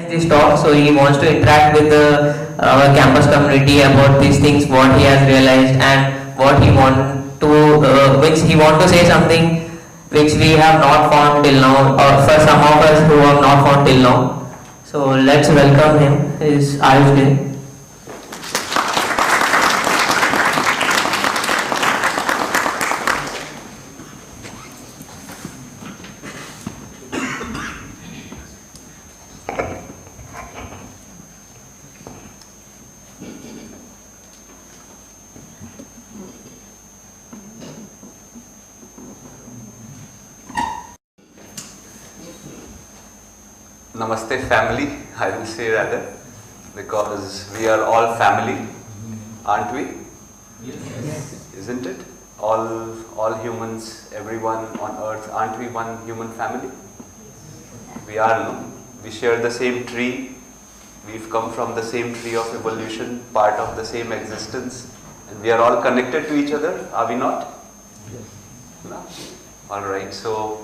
this talk, so he wants to interact with our campus community about these things, what he has realized, and what he want to, which he want to say something which we have not found till now, or for some of us who have not found till now. So let's welcome him. Is Ayush Ghai. Namaste family, I will say rather, because we are all family, aren't we? Yes. Isn't it? All humans, everyone on earth, aren't we one human family? We are, no? We share the same tree, we've come from the same tree of evolution, part of the same existence, and we are all connected to each other, are we not? Yes. No? Alright, so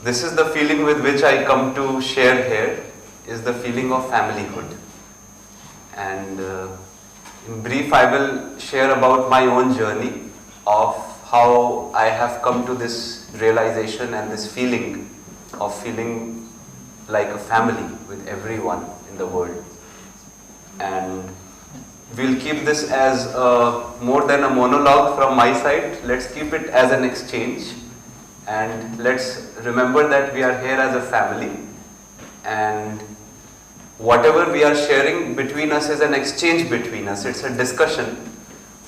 this is the feeling with which I come to share here, is the feeling of familyhood. And in brief, I will share about my own journey of how I have come to this realization and this feeling of feeling like a family with everyone in the world. And we'll keep this as more than a monologue from my side. Let's keep it as an exchange. And let's remember that we are here as a family, and whatever we are sharing between us is an exchange between us. It's a discussion.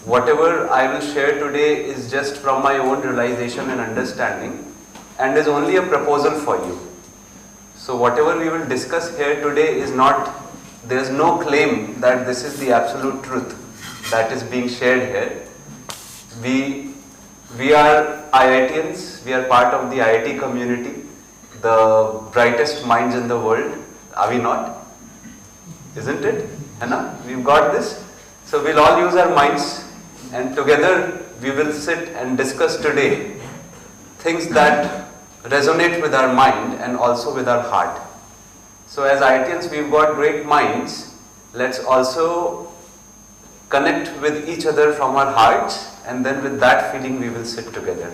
Whatever I will share today is just from my own realization and understanding, and is only a proposal for you. So whatever we will discuss here today is not, there is no claim that this is the absolute truth that is being shared here. We are IITians, we are part of the IIT community, the brightest minds in the world, are we not? Isn't it? Anna? We've got this. So we'll all use our minds, and together we will sit and discuss today things that resonate with our mind and also with our heart. So as IITians, we've got great minds. Let's also connect with each other from our hearts, and then with that feeling we will sit together.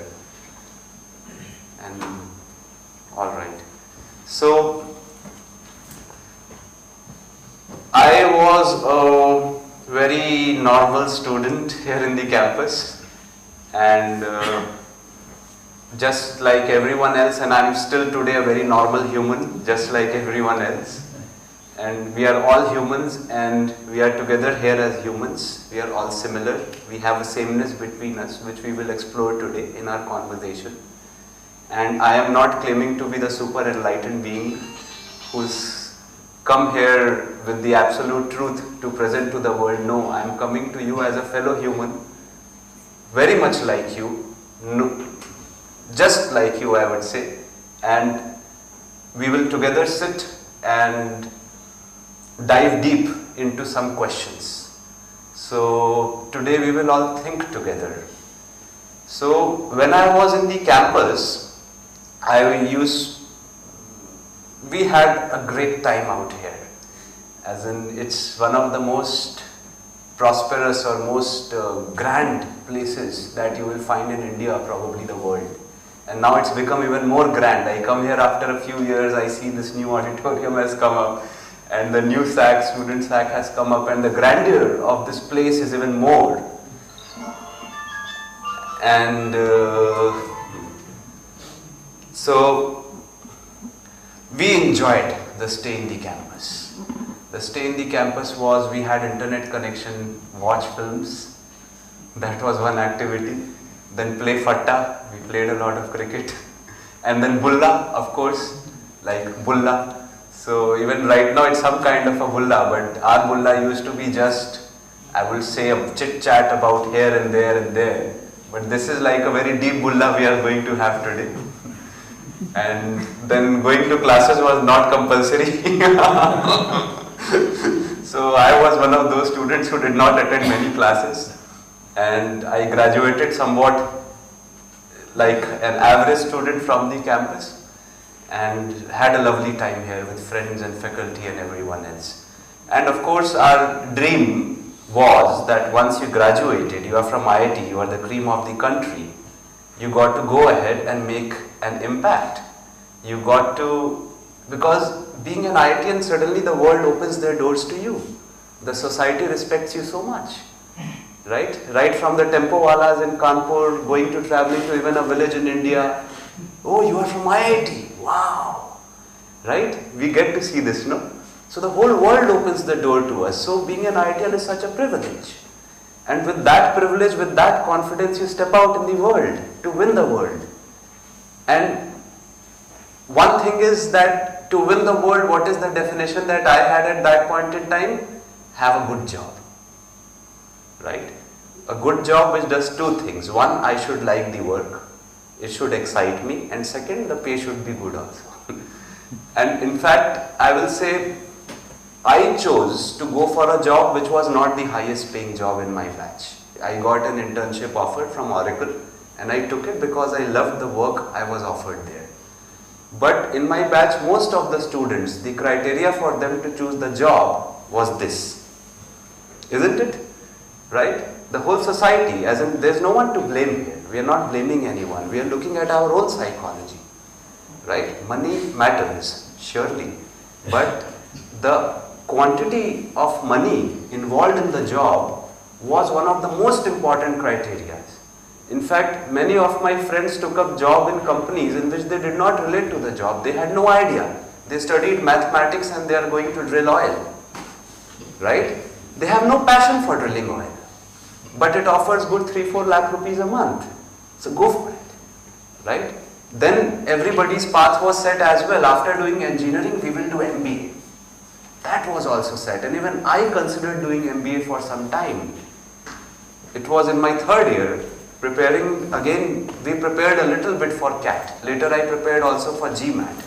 And alright. So I was a very normal student here in the campus, and just like everyone else, and I'm still today a very normal human, just like everyone else. And we are all humans, and we are together here as humans. We are all similar. We have a sameness between us, which we will explore today in our conversation. And I am not claiming to be the super enlightened being who's come here with the absolute truth to present to the world. No, I am coming to you as a fellow human, very much like you, no, just like you, I would say. And we will together sit and dive deep into some questions. So today we will all think together. So when I was in the campus, we had a great time out here. As in, it's one of the most prosperous or most grand places that you will find in India, probably the world. And now it's become even more grand. I come here after a few years, I see this new auditorium has come up, and the new student SAC has come up, and the grandeur of this place is even more. And so we enjoyed the stay in the campus. The stay in the campus was, we had internet connection, watch films, that was one activity. Then play fatta, we played a lot of cricket. And then bulla, of course, like bulla. So even right now it's some kind of a bulla, but our bulla used to be just, I will say, a chit chat about here and there and there. But this is like a very deep bulla we are going to have today. And then going to classes was not compulsory. So I was one of those students who did not attend many classes. And I graduated somewhat like an average student from the campus. and had a lovely time here with friends and faculty and everyone else. And of course our dream was that once you graduated, you are from IIT, you are the cream of the country, you got to go ahead and make an impact. You got to, because being an IITian, suddenly the world opens their doors to you. The society respects you so much. Right? Right from the tempo walas in Kanpur, going to traveling to even a village in India. Oh, you are from IIT. Wow. Right? We get to see this, no? So the whole world opens the door to us. So being an IITian is such a privilege. And with that privilege, with that confidence, you step out in the world to win the world. And one thing is that to win the world, what is the definition that I had at that point in time? Have a good job. Right? A good job which does two things. One, I should like the work. It should excite me. And second, the pay should be good also. And in fact, I will say, I chose to go for a job which was not the highest paying job in my batch. I got an internship offer from Oracle and I took it because I loved the work I was offered there. But in my batch, most of the students, the criteria for them to choose the job was this. Isn't it? Right? The whole society, as in there's no one to blame here. We are not blaming anyone. We are looking at our own psychology. Right? Money matters, surely. But the quantity of money involved in the job was one of the most important criteria. In fact, many of my friends took up job in companies in which they did not relate to the job. They had no idea. They studied mathematics and they are going to drill oil. Right? They have no passion for drilling oil. But it offers good 3-4 lakh rupees a month. So go for it. Right? Then everybody's path was set as well. After doing engineering, we will do MBA. That was also set. And even I considered doing MBA for some time. It was in my third year. Preparing, again, we prepared a little bit for CAT. Later I prepared also for GMAT.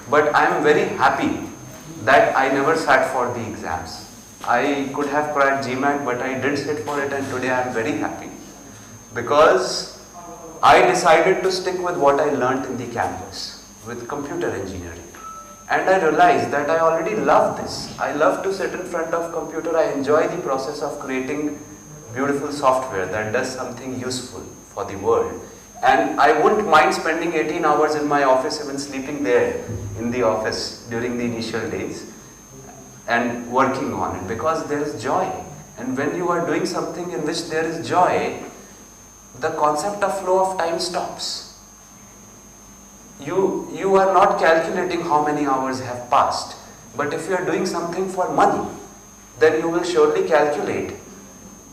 But I am very happy that I never sat for the exams. I could have cracked GMAT, but I did sit for it, and today I am very happy. Because I decided to stick with what I learnt in the campus, with computer engineering. And I realized that I already love this. I love to sit in front of computer. I enjoy the process of creating beautiful software that does something useful for the world. And I wouldn't mind spending 18 hours in my office, even sleeping there in the office during the initial days and working on it, because there is joy. And when you are doing something in which there is joy, the concept of flow of time stops. You are not calculating how many hours have passed. But if you are doing something for money, then you will surely calculate,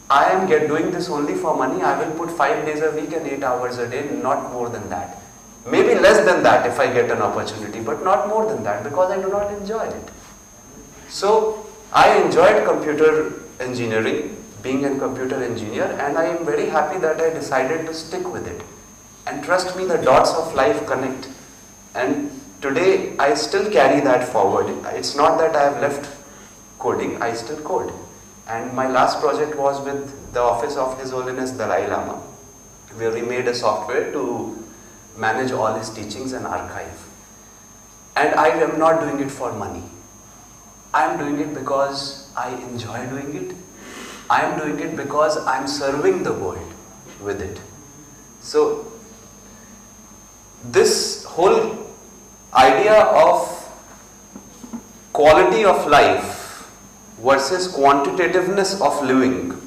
I am doing this only for money. I will put 5 days a week and 8 hours a day, not more than that. Maybe less than that if I get an opportunity, but not more than that, because I do not enjoy it. So I enjoyed computer engineering, being a computer engineer, and I am very happy that I decided to stick with it. And trust me, the dots of life connect. And today I still carry that forward. It's not that I have left coding, I still code. And my last project was with the office of His Holiness Dalai Lama, where we made a software to manage all his teachings and archive. And I am not doing it for money. I am doing it because I enjoy doing it. I am doing it because I am serving the world with it. So this whole idea of quality of life versus quantitativeness of living,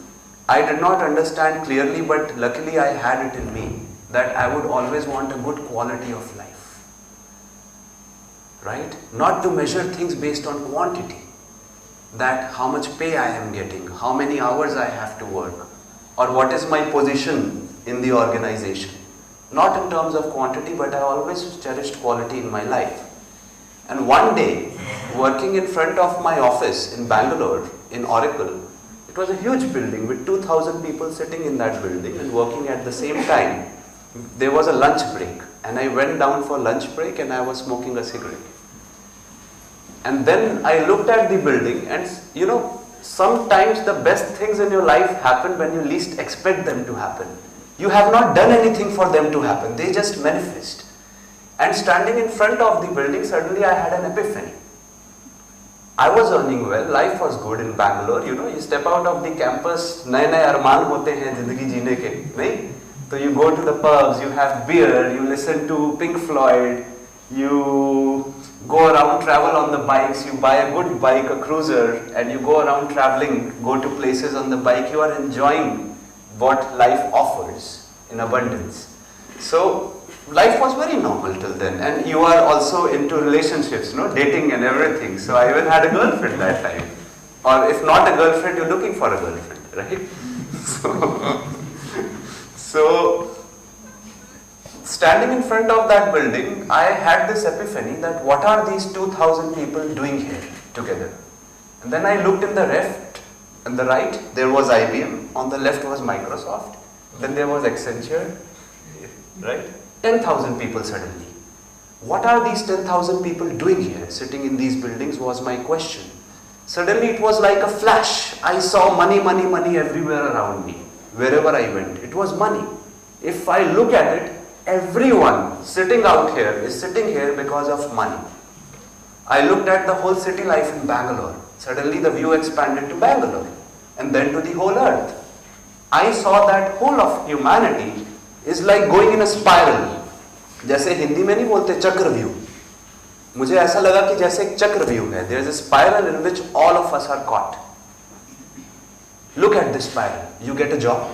I did not understand clearly, but luckily I had it in me that I would always want a good quality of life. Right? Not to measure things based on quantity, that how much pay I am getting, how many hours I have to work, or what is my position in the organization. Not in terms of quantity, but I always cherished quality in my life. And one day, working in front of my office in Bangalore, in Oracle, it was a huge building with 2,000 people sitting in that building and working at the same time. There was a lunch break, and I went down for lunch break and I was smoking a cigarette. And then I looked at the building, and you know, sometimes the best things in your life happen when you least expect them to happen. You have not done anything for them to happen, they just manifest. And standing in front of the building, suddenly I had an epiphany. I was earning well, life was good in Bangalore, you know, you step out of the campus, नए अरमान होते हैं जिंदगी जीने के, नहीं? So you go to the pubs, you have beer, you listen to Pink Floyd, you go around, travel on the bikes, you buy a good bike, a cruiser, and you go around traveling, go to places on the bike, you are enjoying what life offers in abundance. So life was very normal till then, and you are also into relationships, you know, dating and everything. So I even had a girlfriend that time, or if not a girlfriend, you're looking for a girlfriend, right? So standing in front of that building, I had this epiphany that what are these 2,000 people doing here together? And then I looked in the left and the right, there was IBM, on the left was Microsoft, then there was Accenture, right? 10,000 people suddenly. What are these 10,000 people doing here, sitting in these buildings, was my question. Suddenly it was like a flash. I saw money, money, money everywhere around me. Wherever I went, it was money. If I look at it, everyone sitting out here is sitting here because of money. I looked at the whole city life in Bangalore. Suddenly the view expanded to Bangalore and then to the whole earth. I saw that whole of humanity is like going in a spiral. जैसे हिंदी में नहीं बोलते चक्रव्यूह, मुझे ऐसा लगा कि जैसे एक चक्रव्यूह है. There is a spiral in which all of us are caught. Look at this spiral. You get a job,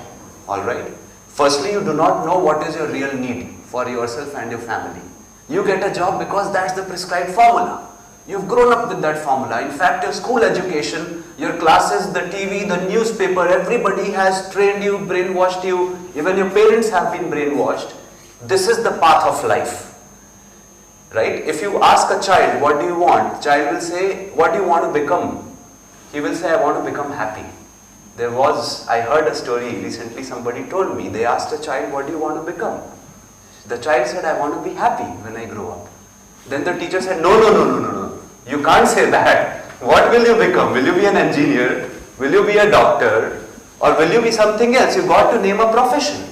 all right. Firstly, you do not know what is your real need for yourself and your family. You get a job because that's the prescribed formula. You've grown up with that formula. In fact, your school education, your classes, the TV, the newspaper, everybody has trained you, brainwashed you. Even your parents have been brainwashed. This is the path of life, right? If you ask a child, what do you want? Child will say, what do you want to become? He will say, I want to become happy. I heard a story recently, somebody told me, they asked a child, what do you want to become? The child said, I want to be happy when I grow up. Then the teacher said, no, no, no, no, no, no. You can't say that. What will you become? Will you be an engineer? Will you be a doctor? Or will you be something else? You got to name a profession.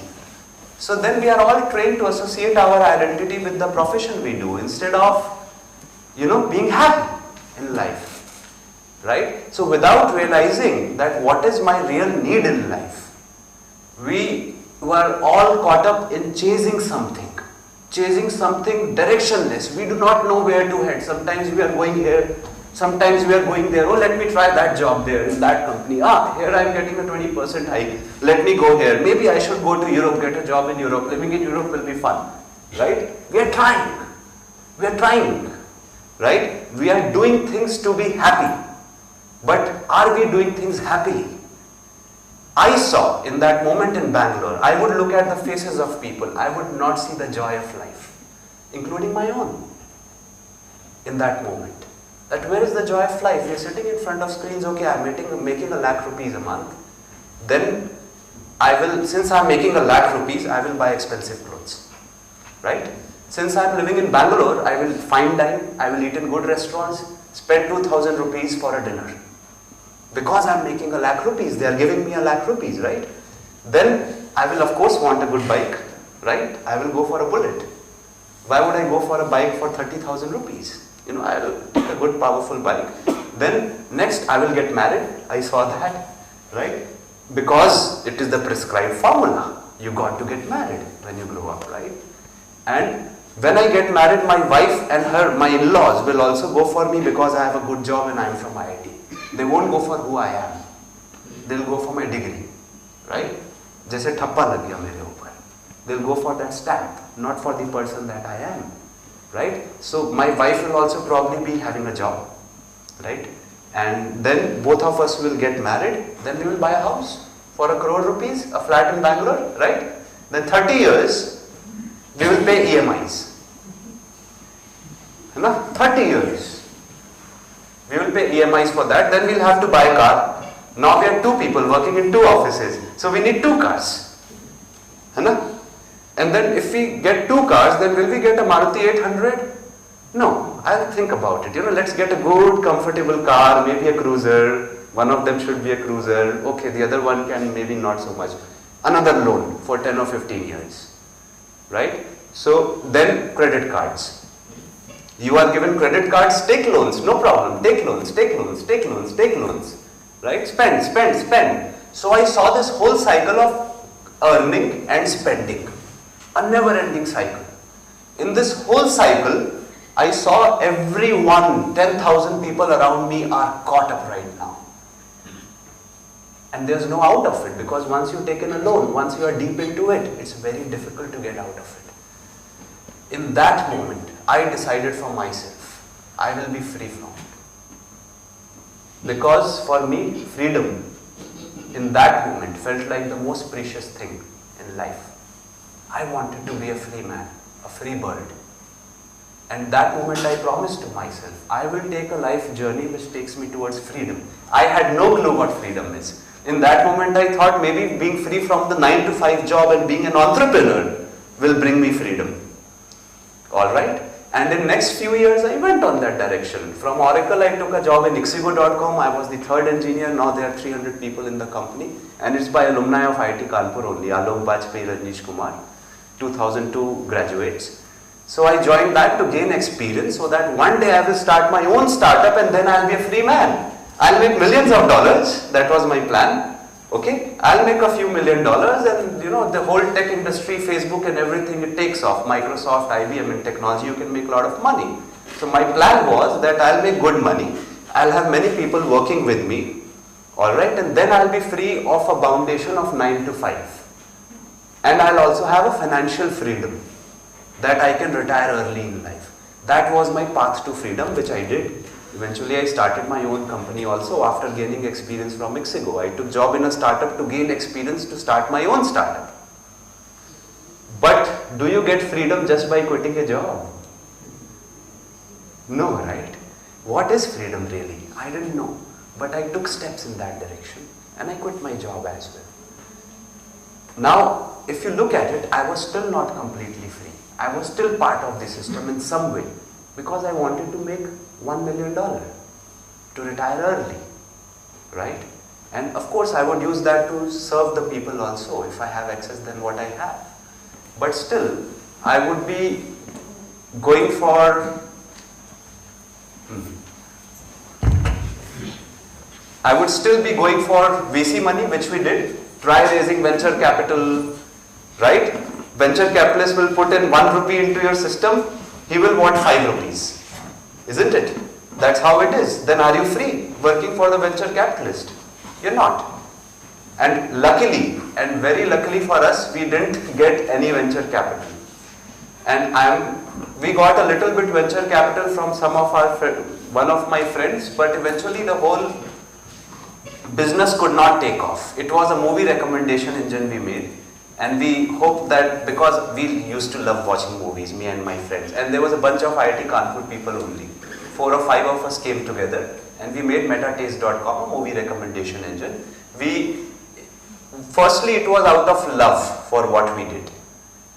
So then we are all trained to associate our identity with the profession we do instead of, you know, being happy in life. Right? So without realizing that what is my real need in life, we were all caught up in chasing something directionless. We do not know where to head. Sometimes we are going here, sometimes we are going there. Oh, let me try that job there in that company. Ah, here I am getting a 20% hike. Let me go here. Maybe I should go to Europe, get a job in Europe. Living in Europe will be fun. Right? We are trying. We are trying. Right? We are doing things to be happy. But are we doing things happily? I saw in that moment in Bangalore, I would look at the faces of people, I would not see the joy of life, including my own, in that moment. That where is the joy of life? You're sitting in front of screens, okay, I'm making a lakh rupees a month. Then since I'm making a lakh rupees, I will buy expensive clothes, right? Since I'm living in Bangalore, I will fine dine, I will eat in good restaurants, spend 2,000 rupees for a dinner. Because I'm making a lakh rupees, they are giving me a lakh rupees, right? Then I will of course want a good bike, right? I will go for a bullet. Why would I go for a bike for 30,000 rupees? You know, I will take a good powerful bike. Then next I will get married. I saw that, right? Because it is the prescribed formula. You got to get married when you grow up, right? And when I get married, my wife and my in-laws will also go for me because I have a good job and I am from IIT. They won't go for who I am. They'll go for my degree, right? जैसे ठप्पा लग गया मेरे ऊपर. They'll go for that stamp, not for the person that I am, right? So my wife will also probably be having a job, right? And then both of us will get married. Then we will buy a house for 1 crore rupees, a flat in Bangalore, right? Then 30 years, we will pay EMIs. 30 years. We will pay EMIs for that. Then we'll have to buy a car. Now we are 2 people working in 2 offices. So we need 2 cars. And then if we get 2 cars, then will we get a Maruti 800? No. I'll think about it. Let's get a good, comfortable car, maybe a cruiser. One of them should be a cruiser. Okay, the other one can maybe not so much. Another loan for 10 or 15 years. Right? So then credit cards. You are given credit cards, take loans, no problem. Take loans, take loans, take loans, take loans. Right? Spend, spend, spend. So I saw this whole cycle of earning and spending. A never-ending cycle. In this whole cycle, I saw everyone, 10,000 people around me are caught up right now. And there's no out of it, because once you've taken a loan, once you are deep into it, it's very difficult to get out of it. In that moment, I decided for myself, I will be free from it. Because for me, freedom in that moment felt like the most precious thing in life. I wanted to be a free man, a free bird. And that moment I promised to myself, I will take a life journey which takes me towards freedom. I had no clue what freedom is. In that moment I thought maybe being free from the 9 to 5 job and being an entrepreneur will bring me freedom. Alright? And in next few years I went on that direction. From Oracle I took a job in ixigo.com. I was the third engineer. Now there are 300 people in the company. And it's by alumni of IIT Kanpur only. Alok Bajpai, Rajneesh Kumar. 2002 graduates. So I joined that to gain experience so that one day I will start my own startup and then I'll be a free man. I'll make millions of dollars. That was my plan. Okay, I'll make a few $1 million and you know the whole tech industry, Facebook and everything, it takes off. Microsoft, IBM in technology, you can make a lot of money. So my plan was that I'll make good money. I'll have many people working with me. Alright, and then I'll be free of a foundation of 9 to 5. And I'll also have a financial freedom that I can retire early in life. That was my path to freedom, which I did. Eventually I started my own company also after gaining experience from ixigo. I took job in a startup to gain experience to start my own startup. But do you get freedom just by quitting a job? No, right? What is freedom really? I didn't know. But I took steps in that direction and I quit my job as well. Now, if you look at it, I was still not completely free. I was still part of the system in some way because I wanted to make $1 million to retire early, right? And of course, I would use that to serve the people also. If I have access, then what I have. But still, I would be going for I would still be going for VC money, which we did. Try raising venture capital, right? Venture capitalist will put in 1 rupee into your system, he will want 5 rupees. Isn't it? That's how it is. Then are you free working for the venture capitalist? You're not. And luckily, and very luckily for us, we didn't get any venture capital. And we got a little bit venture capital from some of our one of my friends, but eventually the whole business could not take off. It was a movie recommendation engine we made, and we hoped that because we used to love watching movies, me and my friends, and there was a bunch of IIT Kanpur people only. 4 or 5 of us came together and we made metataste.com, a movie recommendation engine. Firstly, it was out of love for what we did,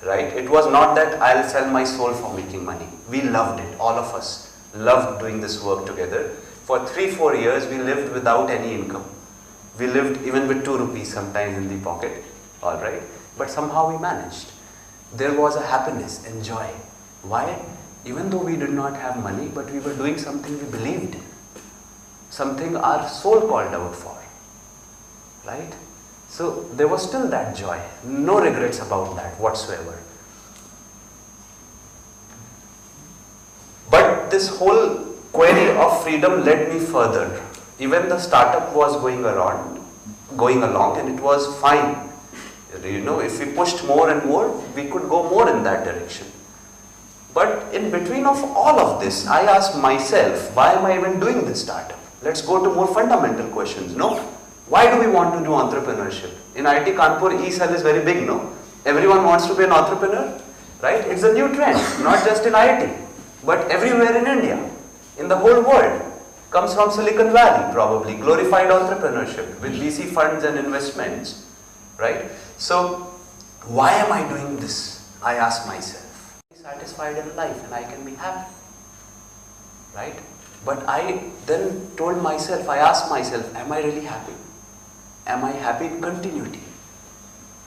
right? It was not that I'll sell my soul for making money. We loved it, all of us loved doing this work together. For 3-4 years, we lived without any income. We lived even with 2 rupees sometimes in the pocket, all right? But somehow we managed. There was a happiness and joy. Why? Even though we did not have money, but we were doing something we believed in. Something our soul called out for, right? So there was still that joy. No regrets about that whatsoever. But this whole query of freedom led me further. Even the startup was going along and it was fine. You know, if we pushed more and more, we could go more in that direction. But in between of all of this, I asked myself, why am I even doing this startup? Let's go to more fundamental questions, no? Why do we want to do entrepreneurship? In IIT Kanpur, e-cell is very big, no? Everyone wants to be an entrepreneur, right? It's a new trend, not just in IIT, but everywhere in India, in the whole world. Comes from Silicon Valley, probably, glorified entrepreneurship with VC funds and investments, right? So, why am I doing this? I ask myself. Satisfied in life and I can be happy, right? But I then told myself, I asked myself, am I really happy? Am I happy in continuity?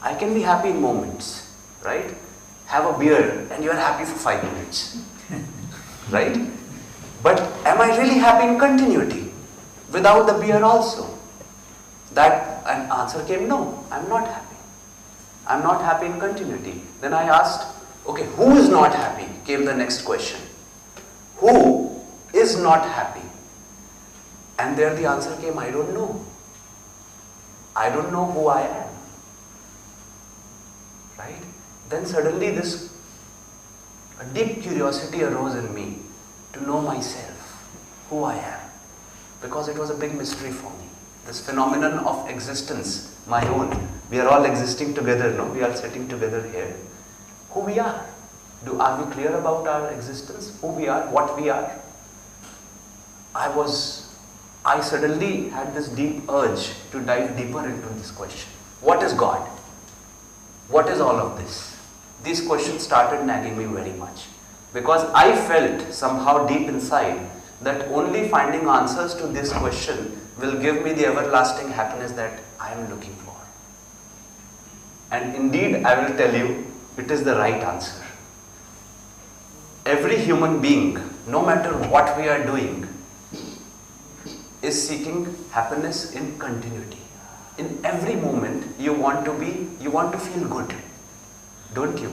I can be happy in moments, right? have a beer and you are happy for 5 minutes, right? But am I really happy in continuity without the beer also? That an answer came, no, I'm not happy. I'm not happy in continuity. Then I asked, okay, who is not happy? Came the next question. Who is not happy? And there the answer came, I don't know. I don't know who I am. Right? Then suddenly a deep curiosity arose in me to know myself, who I am. Because it was a big mystery for me. This phenomenon of existence, my own. We are all existing together, no? We are sitting together here. Who we are. Are we clear about our existence? Who we are, what we are? I suddenly had this deep urge to dive deeper into this question. What is God? What is all of this? These questions started nagging me very much. Because I felt somehow deep inside that only finding answers to this question will give me the everlasting happiness that I am looking for. And indeed, I will tell you, it is the right answer. Every human being, no matter what we are doing, is seeking happiness in continuity. In every moment, you want to feel good, don't you?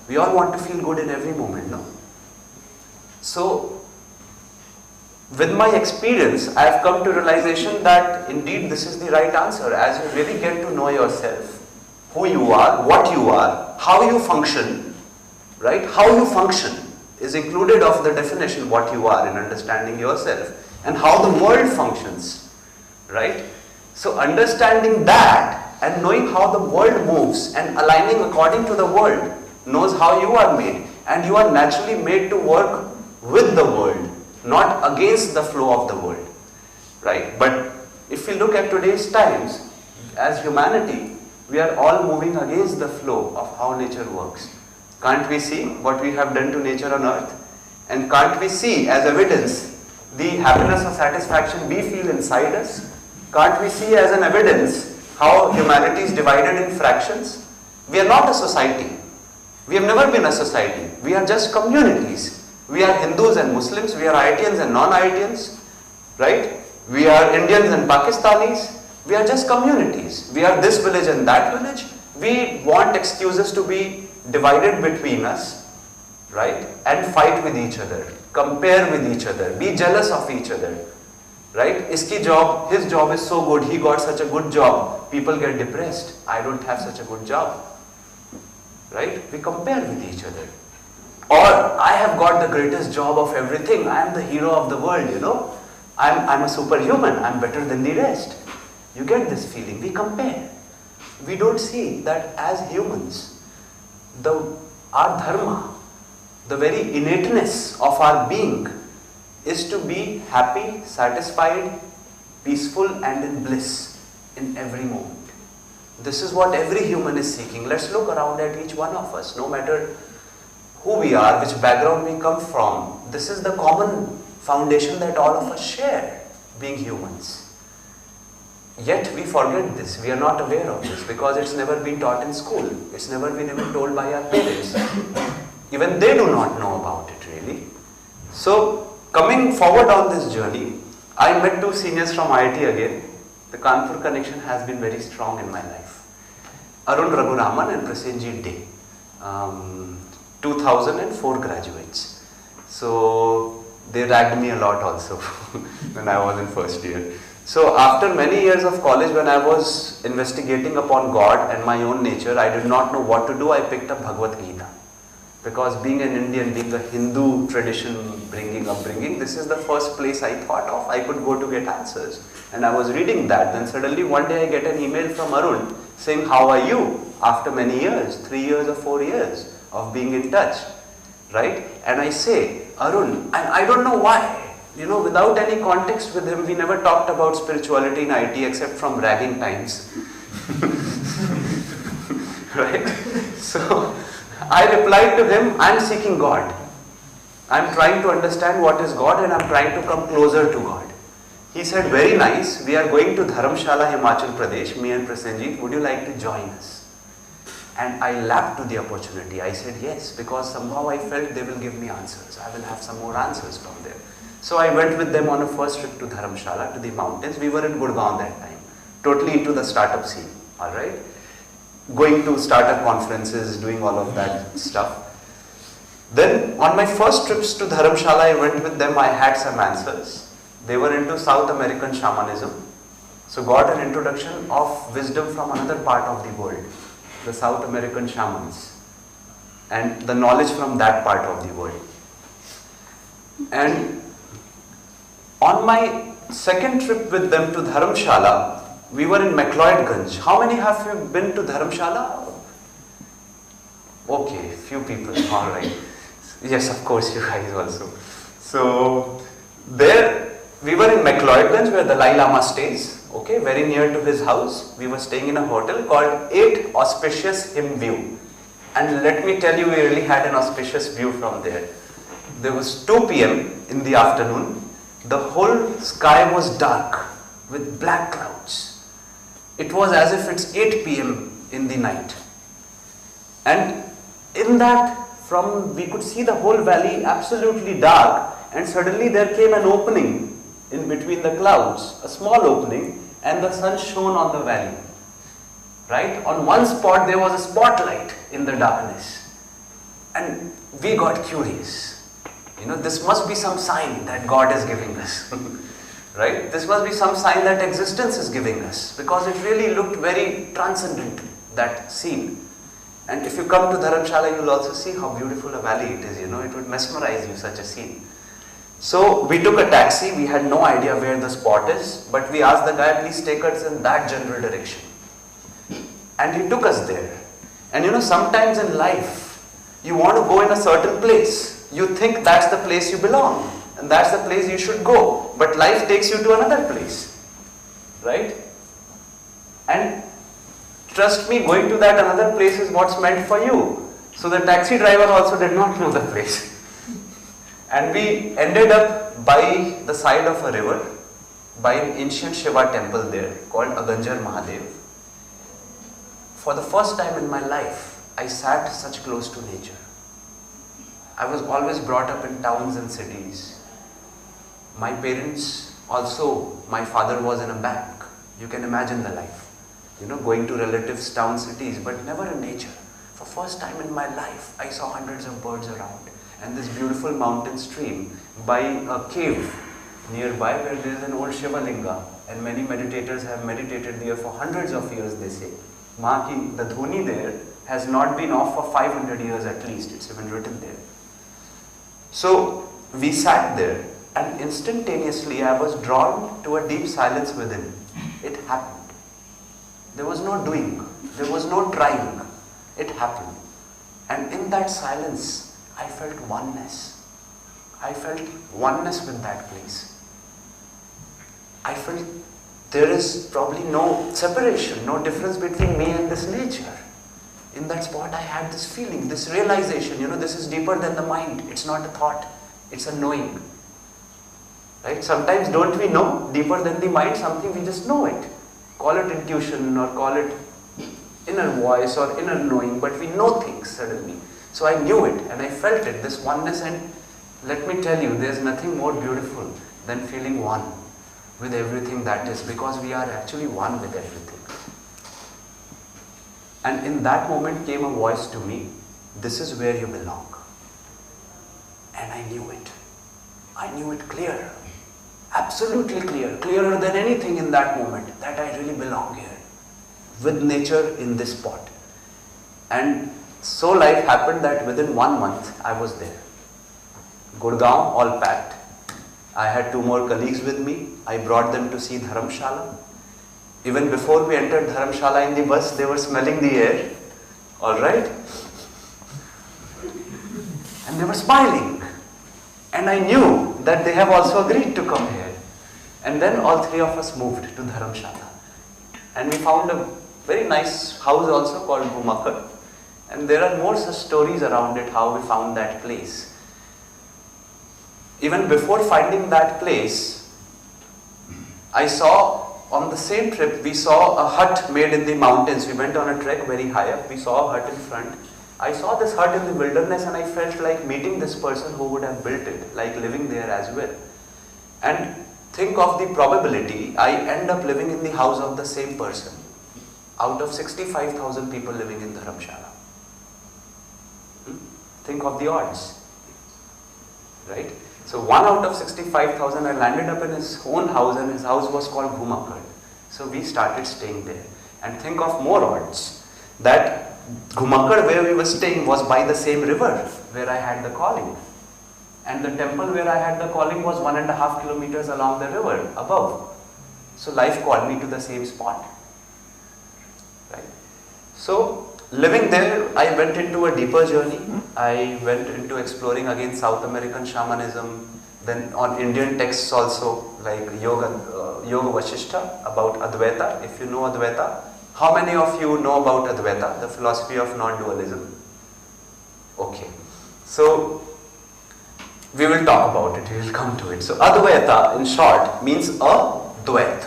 We all want to feel good in every moment, no? So, with my experience, I have come to realization that indeed this is the right answer. As you really get to know yourself, who you are, what you are, how you function, right? How you function is included of the definition what you are in understanding yourself, and how the world functions, right? So understanding that and knowing how the world moves and aligning according to the world knows how you are made, and you are naturally made to work with the world, not against the flow of the world, right? But if we look at today's times, as humanity, we are all moving against the flow of how nature works. Can't we see what we have done to nature on earth? And can't we see as evidence the happiness or satisfaction we feel inside us? Can't we see as an evidence how humanity is divided in fractions? We are not a society. We have never been a society. We are just communities. We are Hindus and Muslims. We are IITians and non-IITians. Right? We are Indians and Pakistanis. We are just communities. We are this village and that village. We want excuses to be divided between us, right? And fight with each other, compare with each other, be jealous of each other, right? His job is so good, he got such a good job. People get depressed. I don't have such a good job, right? We compare with each other. Or I have got the greatest job of everything. I am the hero of the world, you know. I'm a superhuman. I'm better than the rest. You get this feeling. We compare. We don't see that as humans, our dharma, the very innateness of our being is to be happy, satisfied, peaceful and in bliss in every moment. This is what every human is seeking. Let's look around at each one of us, no matter who we are, which background we come from. This is the common foundation that all of us share, being humans. Yet we forget this, we are not aware of this because it's never been taught in school, it's never been even told by our parents. Even they do not know about it really. So coming forward on this journey, I met two seniors from IIT again. The Kanpur connection has been very strong in my life. Arun Raghuraman and Prasenjit Day, 2004 graduates. So they ragged me a lot also when I was in first year. So after many years of college, when I was investigating upon God and my own nature, I did not know what to do. I picked up Bhagavad Gita. Because being an Indian, being a Hindu tradition upbringing, this is the first place I thought of I could go to get answers. And I was reading that. Then suddenly one day I get an email from Arun saying, how are you? After many years, 3 years or 4 years of being in touch. Right? And I say, Arun, and I don't know why. You know, without any context with him, we never talked about spirituality in IT except from ragging times. Right? So, I replied to him, I am seeking God. I am trying to understand what is God and I am trying to come closer to God. He said, very nice, we are going to Dharamshala, Himachal Pradesh, me and Prasenjit, would you like to join us? And I lapped to the opportunity. I said yes, because somehow I felt they will give me answers. I will have some more answers from there. So I went with them on a first trip to Dharamshala, to the mountains. We were in Gurgaon that time, totally into the startup scene, alright? Going to startup conferences, doing all of that stuff. Then on my first trips to Dharamshala, I went with them, I had some answers. They were into South American shamanism. So got an introduction of wisdom from another part of the world, the South American shamans, and the knowledge from that part of the world. And on my second trip with them to Dharamshala, we were in McLeodganj. How many have you been to Dharamshala? Okay, few people, alright. Yes, of course, you guys also. So, there, we were in McLeodganj where the Dalai Lama stays, okay, very near to his house. We were staying in a hotel called 8 Auspicious Him View. And let me tell you, we really had an auspicious view from there. There was 2 p.m. in the afternoon. The whole sky was dark with black clouds. It was as if it's 8 p.m. in the night. And in that, we could see the whole valley absolutely dark, and suddenly there came an opening in between the clouds, a small opening, and the sun shone on the valley. Right? On one spot there was a spotlight in the darkness, and we got curious. You know, this must be some sign that God is giving us. Right? This must be some sign that existence is giving us, because it really looked very transcendent, that scene. And if you come to Dharamshala, you will also see how beautiful a valley it is, you know, it would mesmerize you, such a scene. So we took a taxi, we had no idea where the spot is, but we asked the guy, please take us in that general direction. And he took us there. And you know, sometimes in life, you want to go in a certain place. You think that's the place you belong, and that's the place you should go. But life takes you to another place, right? And trust me, going to that another place is what's meant for you. So the taxi driver also did not know the place. And we ended up by the side of a river, by an ancient Shiva temple there called Aganjar Mahadev. For the first time in my life, I sat such close to nature. I was always brought up in towns and cities. My parents also, my father was in a bank. You can imagine the life. You know, going to relatives, town, cities, but never in nature. For first time in my life, I saw hundreds of birds around, and this beautiful mountain stream by a cave nearby where there is an old Shiva Linga, and many meditators have meditated there for hundreds of years, they say. The dhoni there has not been off for 500 years at least, it's even written there. So we sat there, and instantaneously I was drawn to a deep silence within. It happened. There was no doing, there was no trying, it happened. And in that silence, I felt oneness. I felt oneness with that place. I felt there is probably no separation, no difference between me and this nature. In that spot, I had this feeling, this realization, you know, this is deeper than the mind. It's not a thought, it's a knowing. Right? Sometimes don't we know deeper than the mind, something we just know it. Call it intuition or call it inner voice or inner knowing, but we know things suddenly. So I knew it and I felt it, this oneness, and let me tell you, there's nothing more beautiful than feeling one with everything that is, because we are actually one with everything. And in that moment came a voice to me, this is where you belong. And I knew it. I knew it clear. Absolutely clear, clearer than anything in that moment, that I really belong here, with nature in this spot. And so life happened that within 1 month, I was there. Gurgaon, all packed. I had 2 more colleagues with me. I brought them to see Dharamshala. Even before we entered Dharamshala in the bus, they were smelling the air, alright? And they were smiling. And I knew that they have also agreed to come here. And then all 3 of us moved to Dharamshala. And we found a very nice house also called Gymkhana. And there are more such stories around it, how we found that place. Even before finding that place, I saw on the same trip, we saw a hut made in the mountains. We went on a trek very high up. We saw a hut in front. I saw this hut in the wilderness and I felt like meeting this person who would have built it, like living there as well. And think of the probability, I end up living in the house of the same person out of 65,000 people living in Dharamshala. Think of the odds, right? So 1 out of 65,000, I landed up in his own house and his house was called Gymkhana. So we started staying there. And think of more odds, that Gymkhana where we were staying was by the same river where I had the calling. And the temple where I had the calling was 1.5 kilometers along the river above. So life called me to the same spot. Right? So living there, I went into a deeper journey. I went into exploring again South American shamanism, then on Indian texts also like Yoga Vasishtha, about Advaita. If you know Advaita, how many of you know about Advaita, the philosophy of non-dualism? Okay, so we will talk about it, we will come to it. So Advaita in short means a Dvait.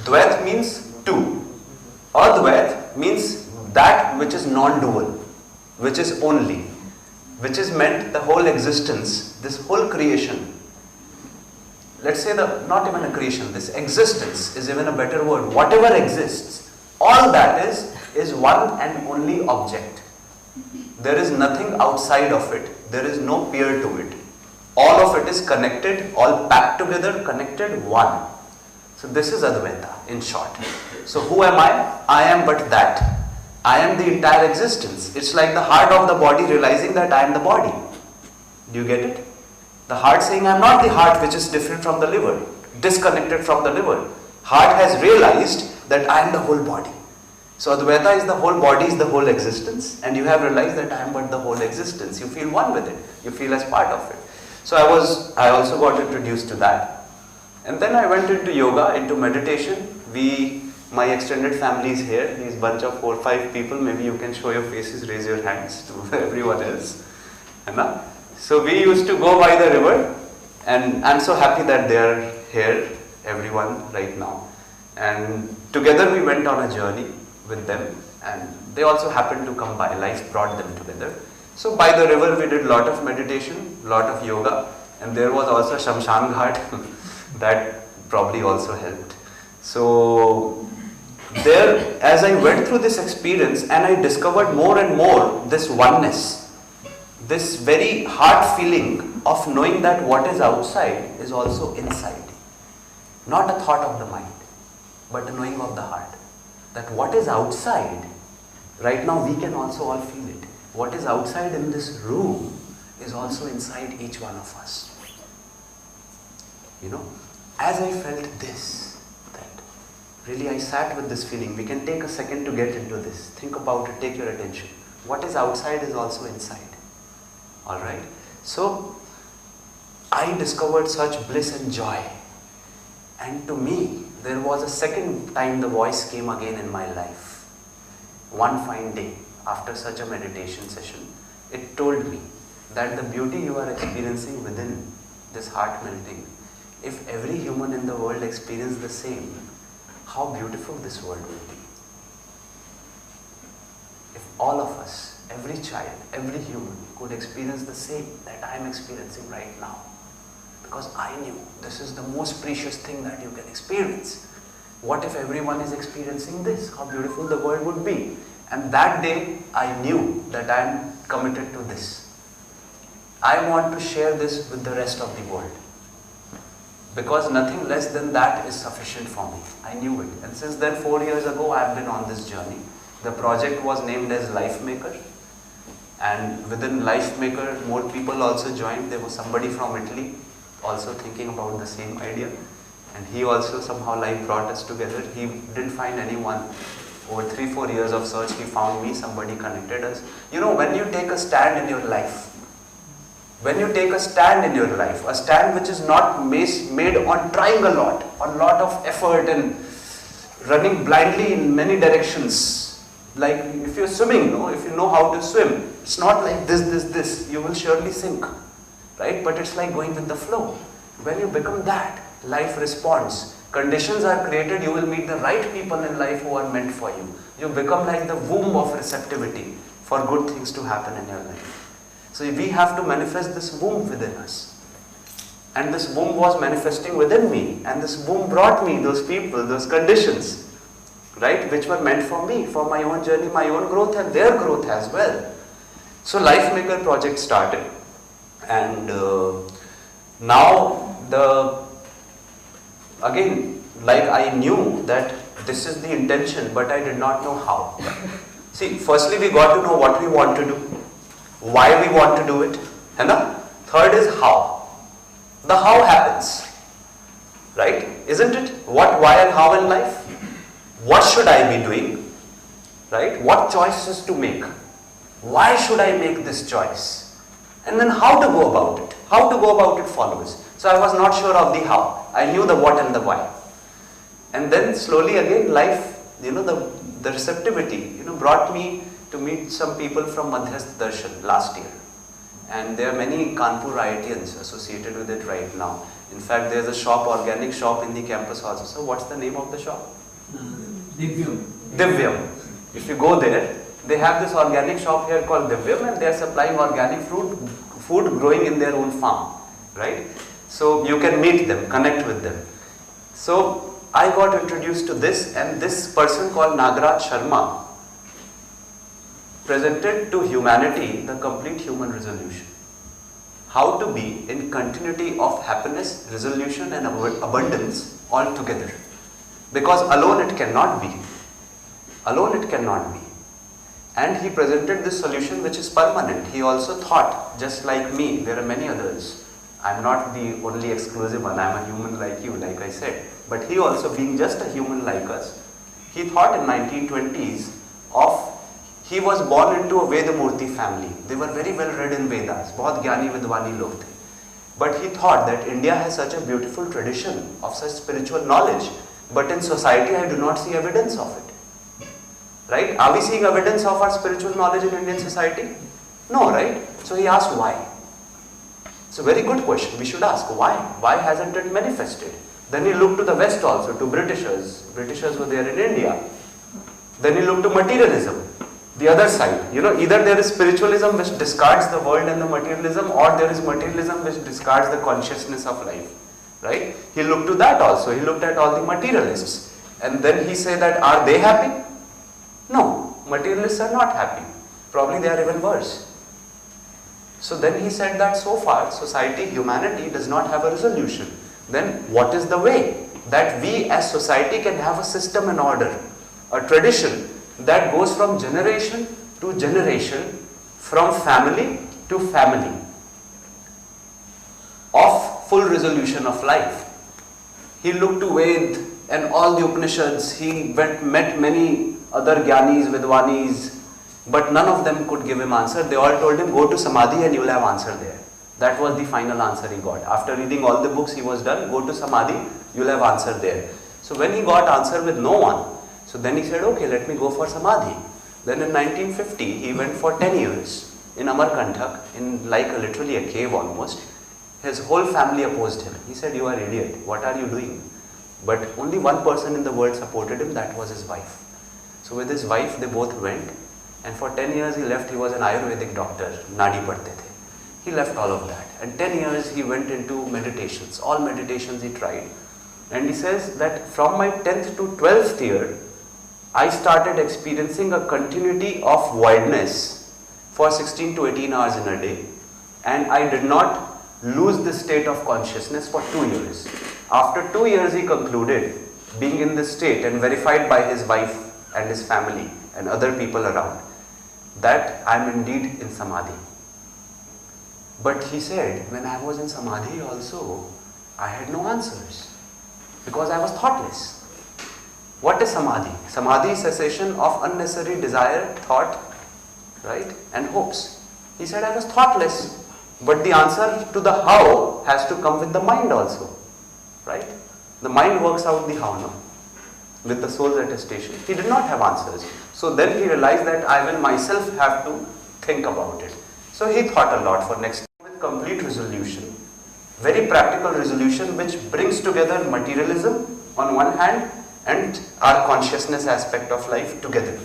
Dvait means two. Advait means that which is non-dual, which is only, which is meant the whole existence, this whole creation. Let's say not even a creation, this existence is even a better word. Whatever exists, all that is one and only object. There is nothing outside of it. There is no peer to it. All of it is connected, all packed together, connected, one. So this is Advaita in short. So who am I? I am but that. I am the entire existence. It's like the heart of the body realizing that I am the body. Do you get it? The heart saying I am not the heart which is different from the liver, disconnected from the liver. Heart has realized that I am the whole body. So Advaita is the whole body, is the whole existence, and you have realized that I am but the whole existence. You feel one with it. You feel as part of it. So I also got introduced to that. And then I went into yoga, into meditation. My extended family is here. These bunch of 4 or 5 people. Maybe you can show your faces, raise your hands to everyone else. So we used to go by the river, and I'm so happy that they are here, everyone right now. And together we went on a journey with them, and they also happened to come by. Life brought them together. So by the river we did a lot of meditation, lot of yoga, and there was also Shamshan Ghat that probably also helped. So there, as I went through this experience and I discovered more and more this oneness, this very heart feeling of knowing that what is outside is also inside. Not a thought of the mind, but a knowing of the heart. That what is outside, right now we can also all feel it. What is outside in this room is also inside each one of us. As I felt this, that really I sat with this feeling. We can take a second to get into this. Think about it, take your attention. What is outside is also inside. Alright? So, I discovered such bliss and joy. And to me, there was a second time the voice came again in my life. One fine day, after such a meditation session, it told me that the beauty you are experiencing within this heart melting, if every human in the world experienced the same, how beautiful this world would be. If all of us, every child, every human could experience the same that I am experiencing right now. Because I knew this is the most precious thing that you can experience. What if everyone is experiencing this? How beautiful the world would be. And that day I knew that I am committed to this. I want to share this with the rest of the world. Because nothing less than that is sufficient for me. I knew it. And since then, 4 years ago, I have been on this journey. The project was named as Lifemaker. And within Lifemaker, more people also joined. There was somebody from Italy also thinking about the same idea. And he also, somehow life brought us together. He didn't find anyone. Over 3-4 years of search, he found me, somebody connected us. When you take a stand in your life, a stand which is not made on trying a lot of effort and running blindly in many directions. Like if you're swimming, if you know how to swim, it's not like this, you will surely sink, right? But it's like going with the flow. When you become that, life responds, conditions are created, you will meet the right people in life who are meant for you. You become like the womb of receptivity for good things to happen in your life. So we have to manifest this womb within us. And this womb was manifesting within me, and this womb brought me those people, those conditions, right, which were meant for me, for my own journey, my own growth, and their growth as well. So Lifemaker project started, and now again, like I knew that this is the intention, but I did not know how. See, firstly we got to know what we want to do, why we want to do it, and the third is how. The how happens, right? Isn't it? What, why and how in life? What should I be doing, right? What choices to make? Why should I make this choice? And then how to go about it? How to go about it follows. So I was not sure of the how. I knew the what and the why. And then slowly again life, the receptivity, brought me to meet some people from Madhyasth Darshan last year. And there are many Kanpur IITians associated with it right now. In fact, there's a shop, organic shop in the campus also. So what's the name of the shop? Divyam. Divyam. If you go there, they have this organic shop here called Divyam, and they are supplying organic food growing in their own farm, right? So you can meet them, connect with them. So I got introduced to this, and this person called Nagaraj Sharma presented to humanity the complete human resolution. How to be in continuity of happiness, resolution and abundance all together. Because alone it cannot be. Alone it cannot be. And he presented this solution which is permanent. He also thought, just like me, there are many others. I am not the only exclusive one, I am a human like you, like I said. But he also, being just a human like us, he thought in 1920s of, he was born into a Vedamurti family. They were very well read in Vedas. बहुत ज्ञानी विद्वानी लोग थे. But he thought that India has such a beautiful tradition of such spiritual knowledge, but in society I do not see evidence of it. Right? Are we seeing evidence of our spiritual knowledge in Indian society? No, right? So he asked why. It's a very good question. We should ask why. Why hasn't it manifested? Then he looked to the West also, to Britishers. Britishers were there in India. Then he looked to materialism. The other side, either there is spiritualism which discards the world and the materialism, or there is materialism which discards the consciousness of life, right? He looked to that also. He looked at all the materialists, and then he said that are they happy? No, materialists are not happy. Probably they are even worse. So then he said that so far society, humanity does not have a resolution. Then what is the way that we as society can have a system and order, a tradition that goes from generation to generation, from family to family, of full resolution of life. He looked to Ved and all the Upanishads. He met many other Gyanis, Vidwanis, but none of them could give him answer. They all told him, go to Samadhi and you will have answer there. That was the final answer he got. After reading all the books, he was done. Go to Samadhi, you will have answer there. So when he got answer with no one, so then he said, okay, let me go for Samadhi. Then in 1950, he went for 10 years in Amarkantak, in like literally a cave almost. His whole family opposed him. He said, you are idiot, what are you doing? But only one person in the world supported him, that was his wife. So with his wife, they both went, and for 10 years he left. He was an Ayurvedic doctor, Nadi padhte the. He left all of that, and 10 years he went into meditations. All meditations he tried. And he says that from my 10th to 12th year, I started experiencing a continuity of voidness for 16 to 18 hours in a day, and I did not lose the state of consciousness for 2 years. After 2 years he concluded, being in this state and verified by his wife and his family and other people around, that I am indeed in Samadhi. But he said, when I was in Samadhi also, I had no answers because I was thoughtless. What is Samadhi? Samadhi is cessation of unnecessary desire, thought, right, and hopes. He said, I was thoughtless, but the answer to the how has to come with the mind also, right? The mind works out the how, no? With the soul's attestation. He did not have answers. So then he realized that I will myself have to think about it. So he thought a lot for next with complete resolution, very practical resolution which brings together materialism on one hand and our consciousness aspect of life together.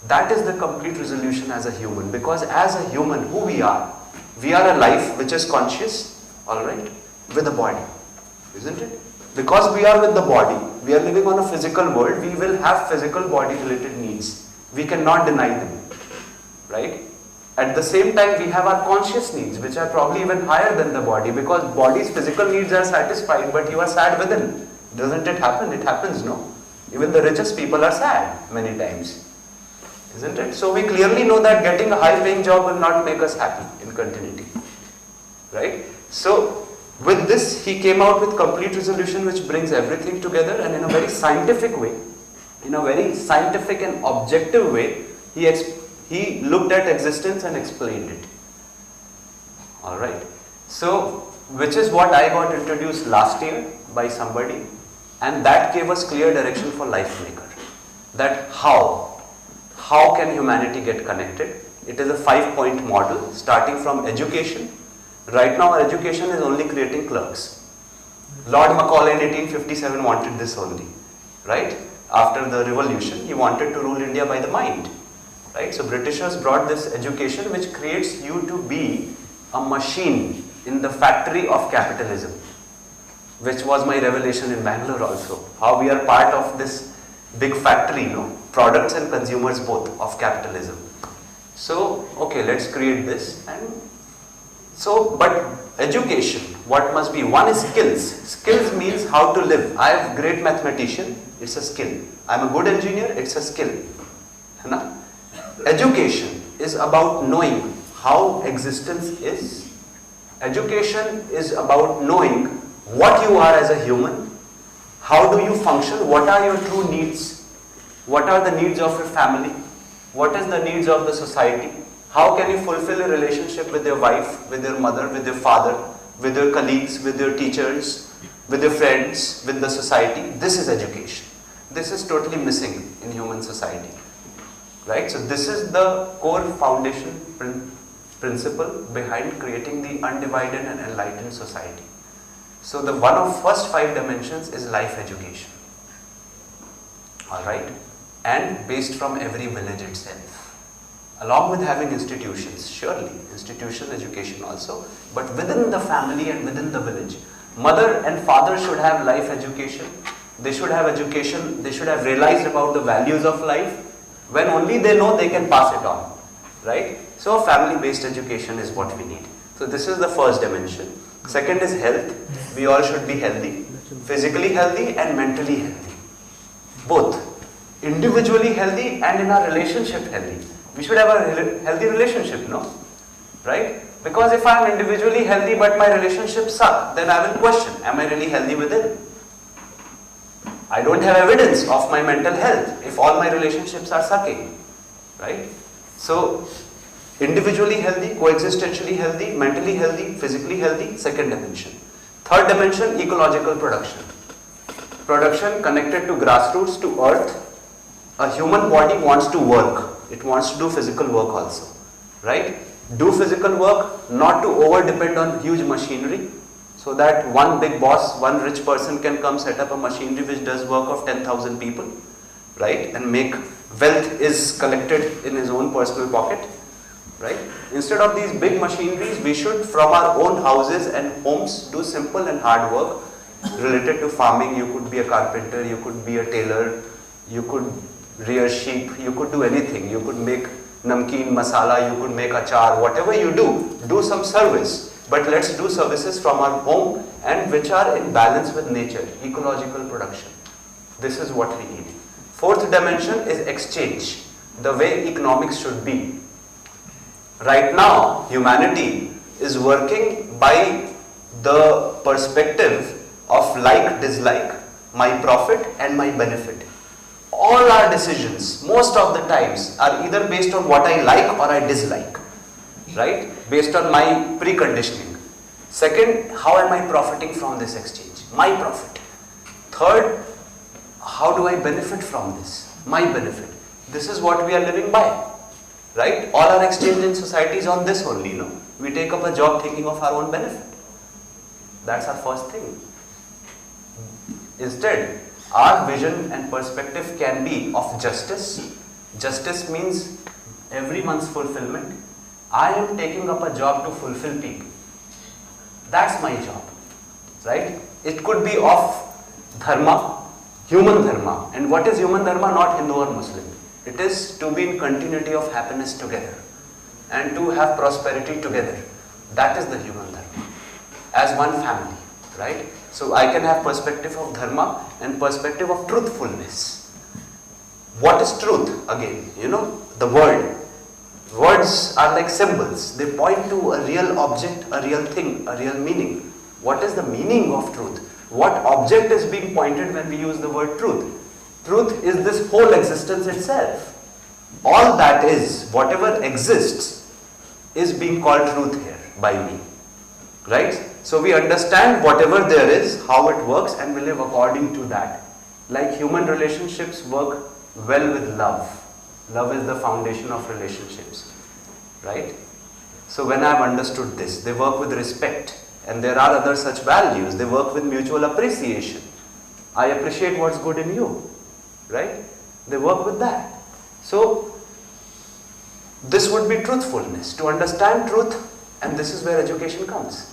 That is the complete resolution as a human, because as a human, who we are a life which is conscious, alright, with a body, isn't it? Because we are with the body, we are living on a physical world, we will have physical body related needs. We cannot deny them, right? At the same time, we have our conscious needs, which are probably even higher than the body, because body's physical needs are satisfied, but you are sad within. Doesn't it happen? It happens, no? Even the richest people are sad many times, isn't it? So we clearly know that getting a high paying job will not make us happy in continuity, right? So with this, he came out with complete resolution, which brings everything together, and in a very scientific way, in a very scientific and objective way, he looked at existence and explained it. Alright. So, which is what I got introduced last year by somebody, and that gave us clear direction for Lifemaker. That how can humanity get connected? It is a 5-point model starting from education. Right now our education is only creating clerks. Lord Macaulay in 1857 wanted this only, right? After the revolution, he wanted to rule India by the mind, right? So Britishers brought this education which creates you to be a machine in the factory of capitalism, which was my revelation in Bangalore also. How we are part of this big factory, products and consumers both of capitalism. So, okay, let's create this. And so, but education, what must be? One is skills. Skills means how to live. I am a great mathematician, it's a skill. I am a good engineer, it's a skill. Education is about knowing how existence is. Education is about knowing what you are as a human, how do you function, what are your true needs, what are the needs of your family, what is the needs of the society, how can you fulfill a relationship with your wife, with your mother, with your father, with your colleagues, with your teachers, with your friends, with the society. This is education. This is totally missing in human society, right? So this is the core foundation principle behind creating the undivided and enlightened society. So the one of first 5 dimensions is life education, alright, and based from every village itself. Along with having institutions, surely, institutional education also, but within the family and within the village. Mother and father should have life education, they should have education, they should have realized about the values of life. When only they know, they can pass it on, right? So family-based education is what we need. So this is the first dimension. Second is health. We all should be healthy, physically healthy and mentally healthy. Both. Individually healthy and in our relationship healthy. We should have a healthy relationship, no? Right? Because if I am individually healthy but my relationships suck, then I will question, am I really healthy within? I don't have evidence of my mental health if all my relationships are sucking, right? So, individually healthy, coexistentially healthy, mentally healthy, physically healthy, second dimension. Third dimension, ecological production. Production connected to grassroots, to earth. A human body wants to work. It wants to do physical work also, right? Do physical work, not to over depend on huge machinery, so that one big boss, one rich person can come set up a machinery which does work of 10,000 people, right? And make wealth is collected in his own personal pocket, right? Instead of these big machineries, we should from our own houses and homes do simple and hard work related to farming. You could be a carpenter, you could be a tailor, you could rear sheep, you could do anything. You could make namkeen, masala, you could make achar, whatever you do some service. But let's do services from our home and which are in balance with nature, ecological production. This is what we need. Fourth dimension is exchange, the way economics should be. Right now, humanity is working by the perspective of like, dislike, my profit and my benefit. All our decisions, most of the times, are either based on what I like or I dislike, right? Based on my preconditioning. Second, how am I profiting from this exchange? My profit. Third, how do I benefit from this? My benefit. This is what we are living by, right? All our exchange in society is on this only, no? We take up a job thinking of our own benefit. That's our first thing. Instead, our vision and perspective can be of justice. Justice means everyone's fulfillment. I am taking up a job to fulfill people. That's my job, right? It could be of dharma, human dharma. And what is human dharma? Not Hindu or Muslim. It is to be in continuity of happiness together and to have prosperity together. That is the human dharma. As one family, right? So I can have perspective of dharma and perspective of truthfulness. What is truth? Again, you know, the word. Words are like symbols. They point to a real object, a real thing, a real meaning. What is the meaning of truth? What object is being pointed when we use the word truth? Truth is this whole existence itself. All that is, whatever exists, is being called truth here by me. Right? So we understand whatever there is, how it works, and we live according to that. Like human relationships work well with love. Love is the foundation of relationships. Right? So when I have understood this, they work with respect. And there are other such values. They work with mutual appreciation. I appreciate what's good in you. Right? They work with that. So this would be truthfulness. To understand truth, and this is where education comes.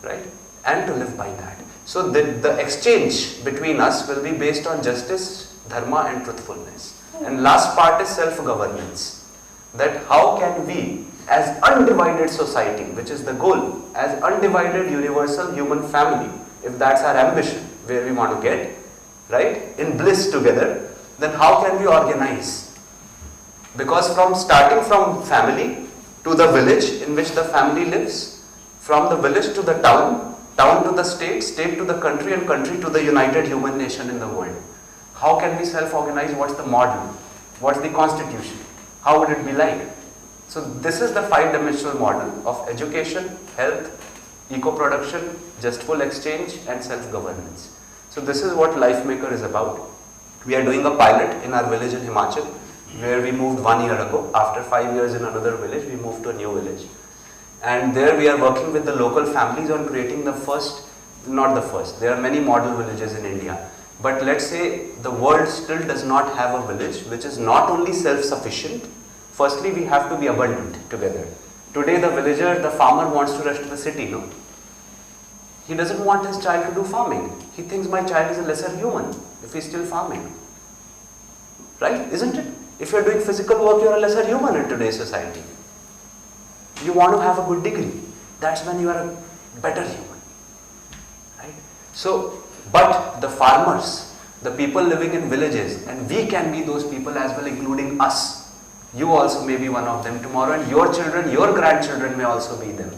Right? And to live by that. So the exchange between us will be based on justice, dharma and truthfulness. And last part is self-governance. That how can we as undivided society, which is the goal, as undivided universal human family, if that's our ambition, where we want to get, right, in bliss together, then how can we organize? Because starting from family to the village in which the family lives, from the village to the town, town to the state, state to the country, and country to the united human nation in the world. How can we self-organize? What's the model? What's the constitution? How would it be like? So this is the 5-dimensional model of education, health, eco-production, justful exchange and self-governance. So this is what Lifemaker is about. We are doing a pilot in our village in Himachal, where we moved 1 year ago. After 5 years in another village, we moved to a new village. And there we are working with the local families on creating the first, not the first, there are many model villages in India. But let's say the world still does not have a village which is not only self-sufficient. Firstly, we have to be abundant together. Today the villager, the farmer wants to rush to the city, no? He doesn't want his child to do farming. He thinks my child is a lesser human if he's still farming. Right? Isn't it? If you're doing physical work, you're a lesser human in today's society. You want to have a good degree. That's when you are a better human. Right? So, but the farmers, the people living in villages, and we can be those people as well, including us. You also may be one of them tomorrow, and your children, your grandchildren may also be them.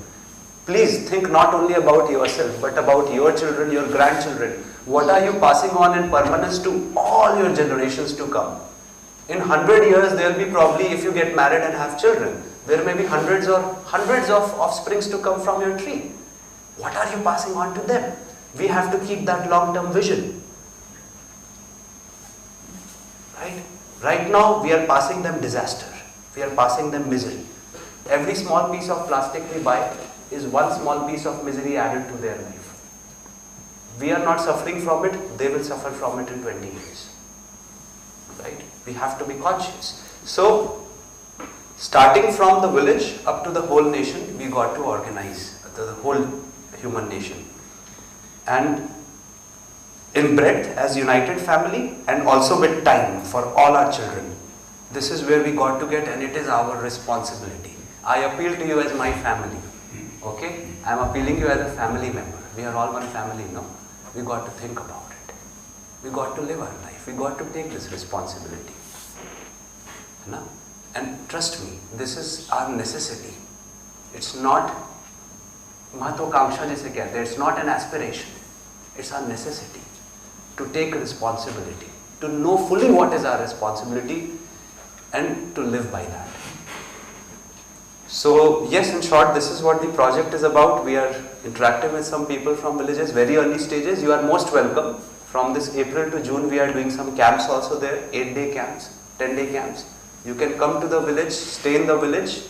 Please think not only about yourself, but about your children, your grandchildren. What are you passing on in permanence to all your generations to come? In 100 years, there will be probably, if you get married and have children, there may be hundreds of offsprings to come from your tree. What are you passing on to them? We have to keep that long-term vision. Right? Right now, we are passing them disaster. We are passing them misery. Every small piece of plastic we buy is one small piece of misery added to their life. We are not suffering from it, they will suffer from it in 20 years. Right? We have to be conscious. So, starting from the village up to the whole nation, we got to organize the whole human nation. And in breadth as united family, and also with time for all our children. This is where we got to get, and it is our responsibility. I appeal to you as my family. Okay? I am appealing you as a family member. We are all one family, no? We got to think about it. We got to live our life. We got to take this responsibility. No? And trust me, this is our necessity. It's not Mahatokanksha jise kehte, it's not an aspiration. It's our necessity to take responsibility, to know fully what is our responsibility and to live by that. So yes, in short, this is what the project is about. We are interacting with some people from villages, very early stages. You are most welcome. From this April to June, we are doing some camps also there, 8-day camps, 10-day camps. You can come to the village, stay in the village,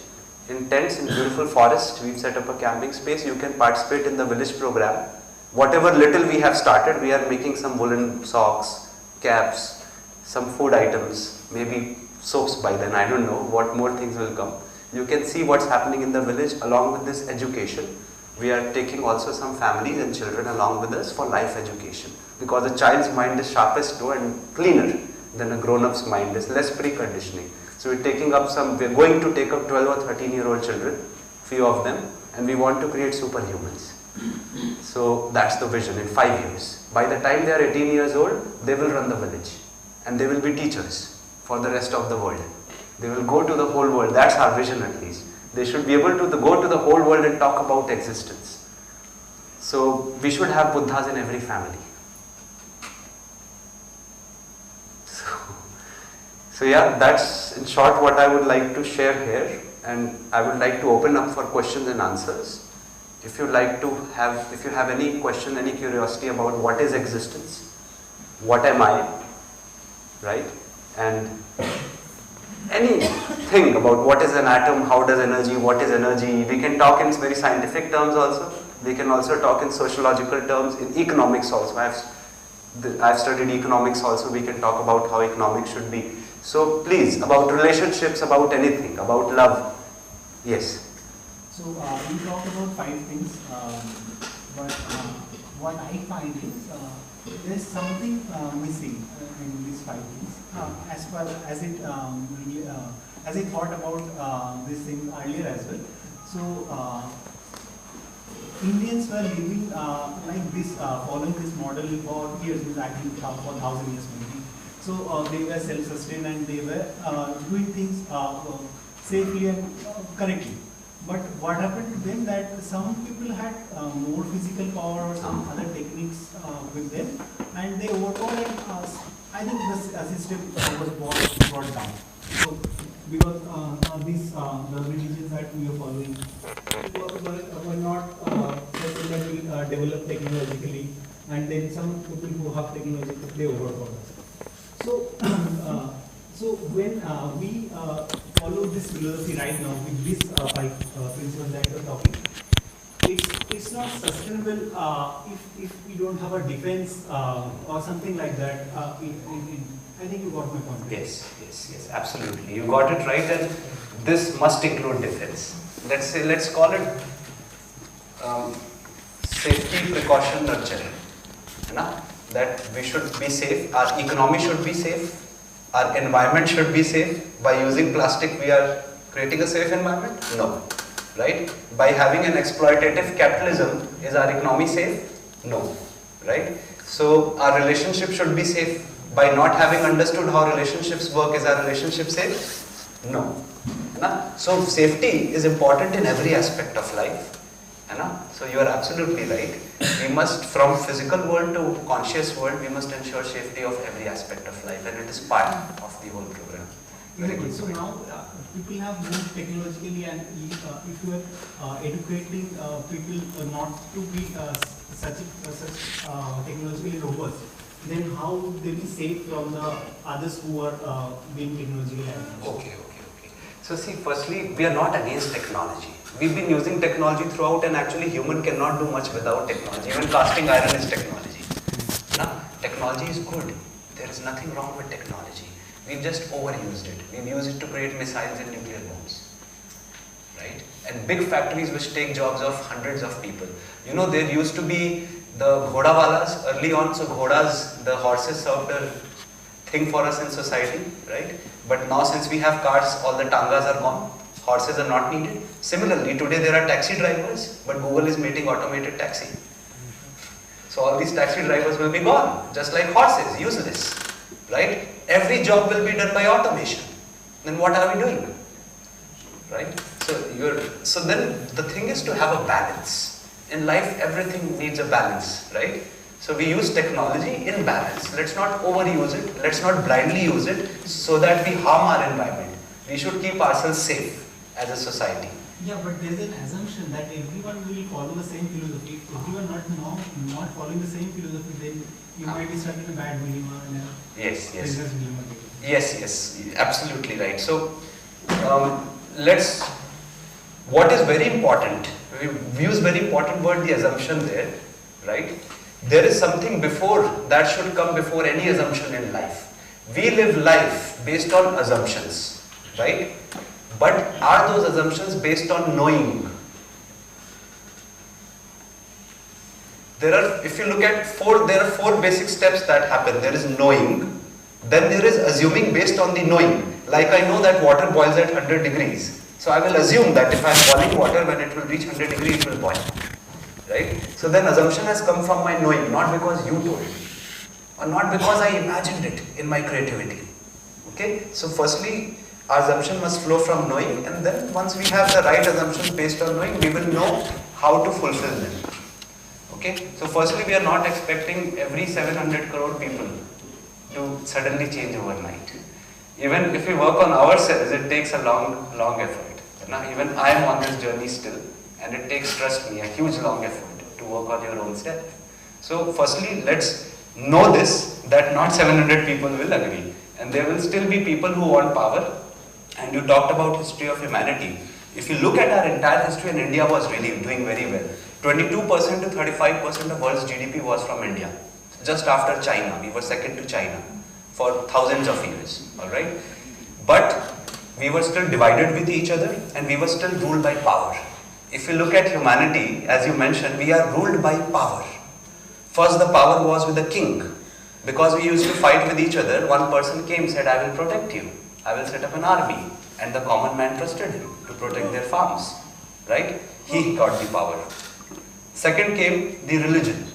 in tents in beautiful forest. We've set up a camping space. You can participate in the village program. Whatever little we have started, we are making some woolen socks, caps, some food items, maybe soaps by then, I don't know what more things will come. You can see what's happening in the village. Along with this education, we are taking also some families and children along with us for life education, because a child's mind is sharpest too and cleaner than a grown-up's mind, is less preconditioning. So we're going to take up 12 or 13-year-old children, few of them, and we want to create superhumans. So that's the vision in 5 years. By the time they are 18 years old, they will run the village and they will be teachers for the rest of the world. They will go to the whole world. That's our vision at least. They should be able to go to the whole world and talk about existence. So we should have Buddhas in every family. So yeah, that's in short what I would like to share here, and I would like to open up for questions and answers. If you have any question, any curiosity about what is existence, what am I, right? And anything about what is an atom, how does energy, what is energy, we can talk in very scientific terms also. We can also talk in sociological terms, in economics also. I've studied economics also. We can talk about how economics should be. So please, about relationships, about anything, about love. Yes. So you talked about 5 things, but what I find is there's something missing in these 5 things. As far as as I thought about this thing earlier as well. So Indians were living like this, following this model for years, I think for 1,000 years maybe. So they were self-sustained and they were doing things safely and correctly. But what happened to them, that some people had more physical power or some other techniques with them, and they overpowered, and I think the system was brought down. So because the religions that we are following were not developed technologically, and then some people who have technology, they overpowered us. So when we follow this philosophy right now with these 5 principles that you're talking, it's not sustainable if we don't have a defense or something like that. I think you got my point. Yes, absolutely. You got it right, and this must include defense. Let's call it safety, precaution, nurture. That we should be safe, our economy should be safe, our environment should be safe. By using plastic, we are creating a safe environment? No. Right? By having an exploitative capitalism, is our economy safe? No. Right? So our relationship should be safe. By not having understood how relationships work, is our relationship safe? No. So safety is important in every aspect of life. So you are absolutely right. We must, from physical world to conscious world, we must ensure safety of every aspect of life, and it is part of the whole program. Exactly. So now people have moved technologically, and if you are educating people not to be such technologically robust, then how would they be safe from the others who are being technologically advanced? Okay. So see, firstly, we are not against technology. We've been using technology throughout, and actually human cannot do much without technology. Even casting iron is technology. Technology is good. There is nothing wrong with technology. We've just overused it. We've used it to create missiles and nuclear bombs. Right? And big factories which take jobs of hundreds of people. There used to be the ghodawalas early on. So ghodas, the horses, served a thing for us in society. Right? But now since we have cars, all the tangas are gone. Horses are not needed. Similarly, today there are taxi drivers, but Google is making automated taxi. So all these taxi drivers will be gone, just like horses, useless, right? Every job will be done by automation. Then what are we doing, right? So then the thing is to have a balance. In life, everything needs a balance, right? So we use technology in balance. Let's not overuse it. Let's not blindly use it so that we harm our environment. We should keep ourselves safe as a society. Yeah, but there's an assumption that everyone will follow the same philosophy. If everyone not following the same philosophy, then you might be stuck in a bad dilemma. Yes, absolutely right. So what is very important, we use very important word, the assumption there. right? There is something before that should come before any assumption in life. We live life based on assumptions, right? But are those assumptions based on knowing? If you look at there are four basic steps that happen. There is knowing, then there is assuming based on the knowing. Like I know that water boils at 100 degrees. So I will assume that if I am boiling water, when it will reach 100 degrees, it will boil. Right? So then assumption has come from my knowing, not because you told me, or not because I imagined it in my creativity. Okay? So firstly, our assumption must flow from knowing, and then once we have the right assumptions based on knowing, we will know how to fulfill them. Okay? So firstly, we are not expecting every 700 crore people to suddenly change overnight. Even if we work on ourselves, it takes a long effort. Now, even I am on this journey still, and it takes, trust me, a huge long effort to work on your own self. So firstly, let's know this, that not 700 people will agree, and there will still be people who want power. And you talked about history of humanity. If you look at our entire history, and India was really doing very well. 22% to 35% of world's GDP was from India. Just after China, we were second to China for thousands of years, alright? But we were still divided with each other, and we were still ruled by power. If you look at humanity, as you mentioned, we are ruled by power. First the power was with the king. Because we used to fight with each other, one person came and said, I will protect you. I will set up an army. And the common man trusted him to protect their farms. Right? He got the power. Second came the religion.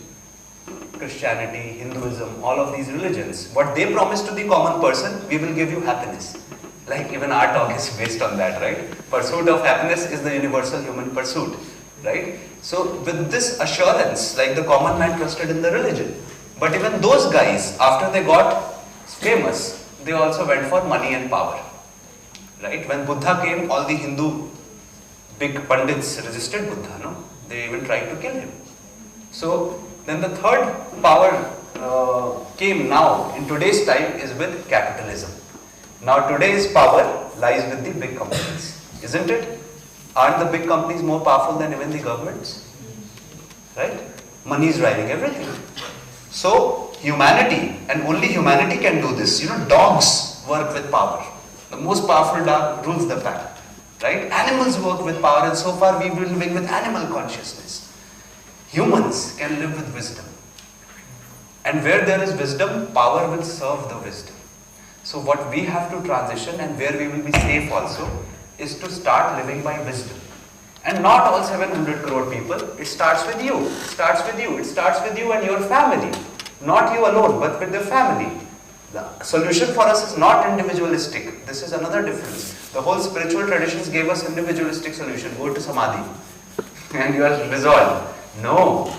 Christianity, Hinduism, all of these religions. What they promised to the common person, we will give you happiness. Like even our talk is based on that, right? Pursuit of happiness is the universal human pursuit, right? So with this assurance, like the common man trusted in the religion. But even those guys, after they got famous, they also went for money and power, right? When Buddha came, all the Hindu big pundits resisted Buddha, no? They even tried to kill him. So then the third power came now in today's time is with capitalism. Now today's power lies with the big companies, isn't it? Aren't the big companies more powerful than even the governments? Right? Money is driving everything. So humanity, and only humanity can do this. You know, dogs work with power. The most powerful dog rules the pack. Right? Animals work with power, and so far we will live with animal consciousness. Humans can live with wisdom. And where there is wisdom, power will serve the wisdom. So what we have to transition, and where we will be safe also, is to start living by wisdom. And not all 700 crore people, it starts with you, it starts with you, it starts with you and your family. Not you alone, but with the family. The solution for us is not individualistic. This is another difference. The whole spiritual traditions gave us individualistic solution. Go to Samadhi and you are resolved. No.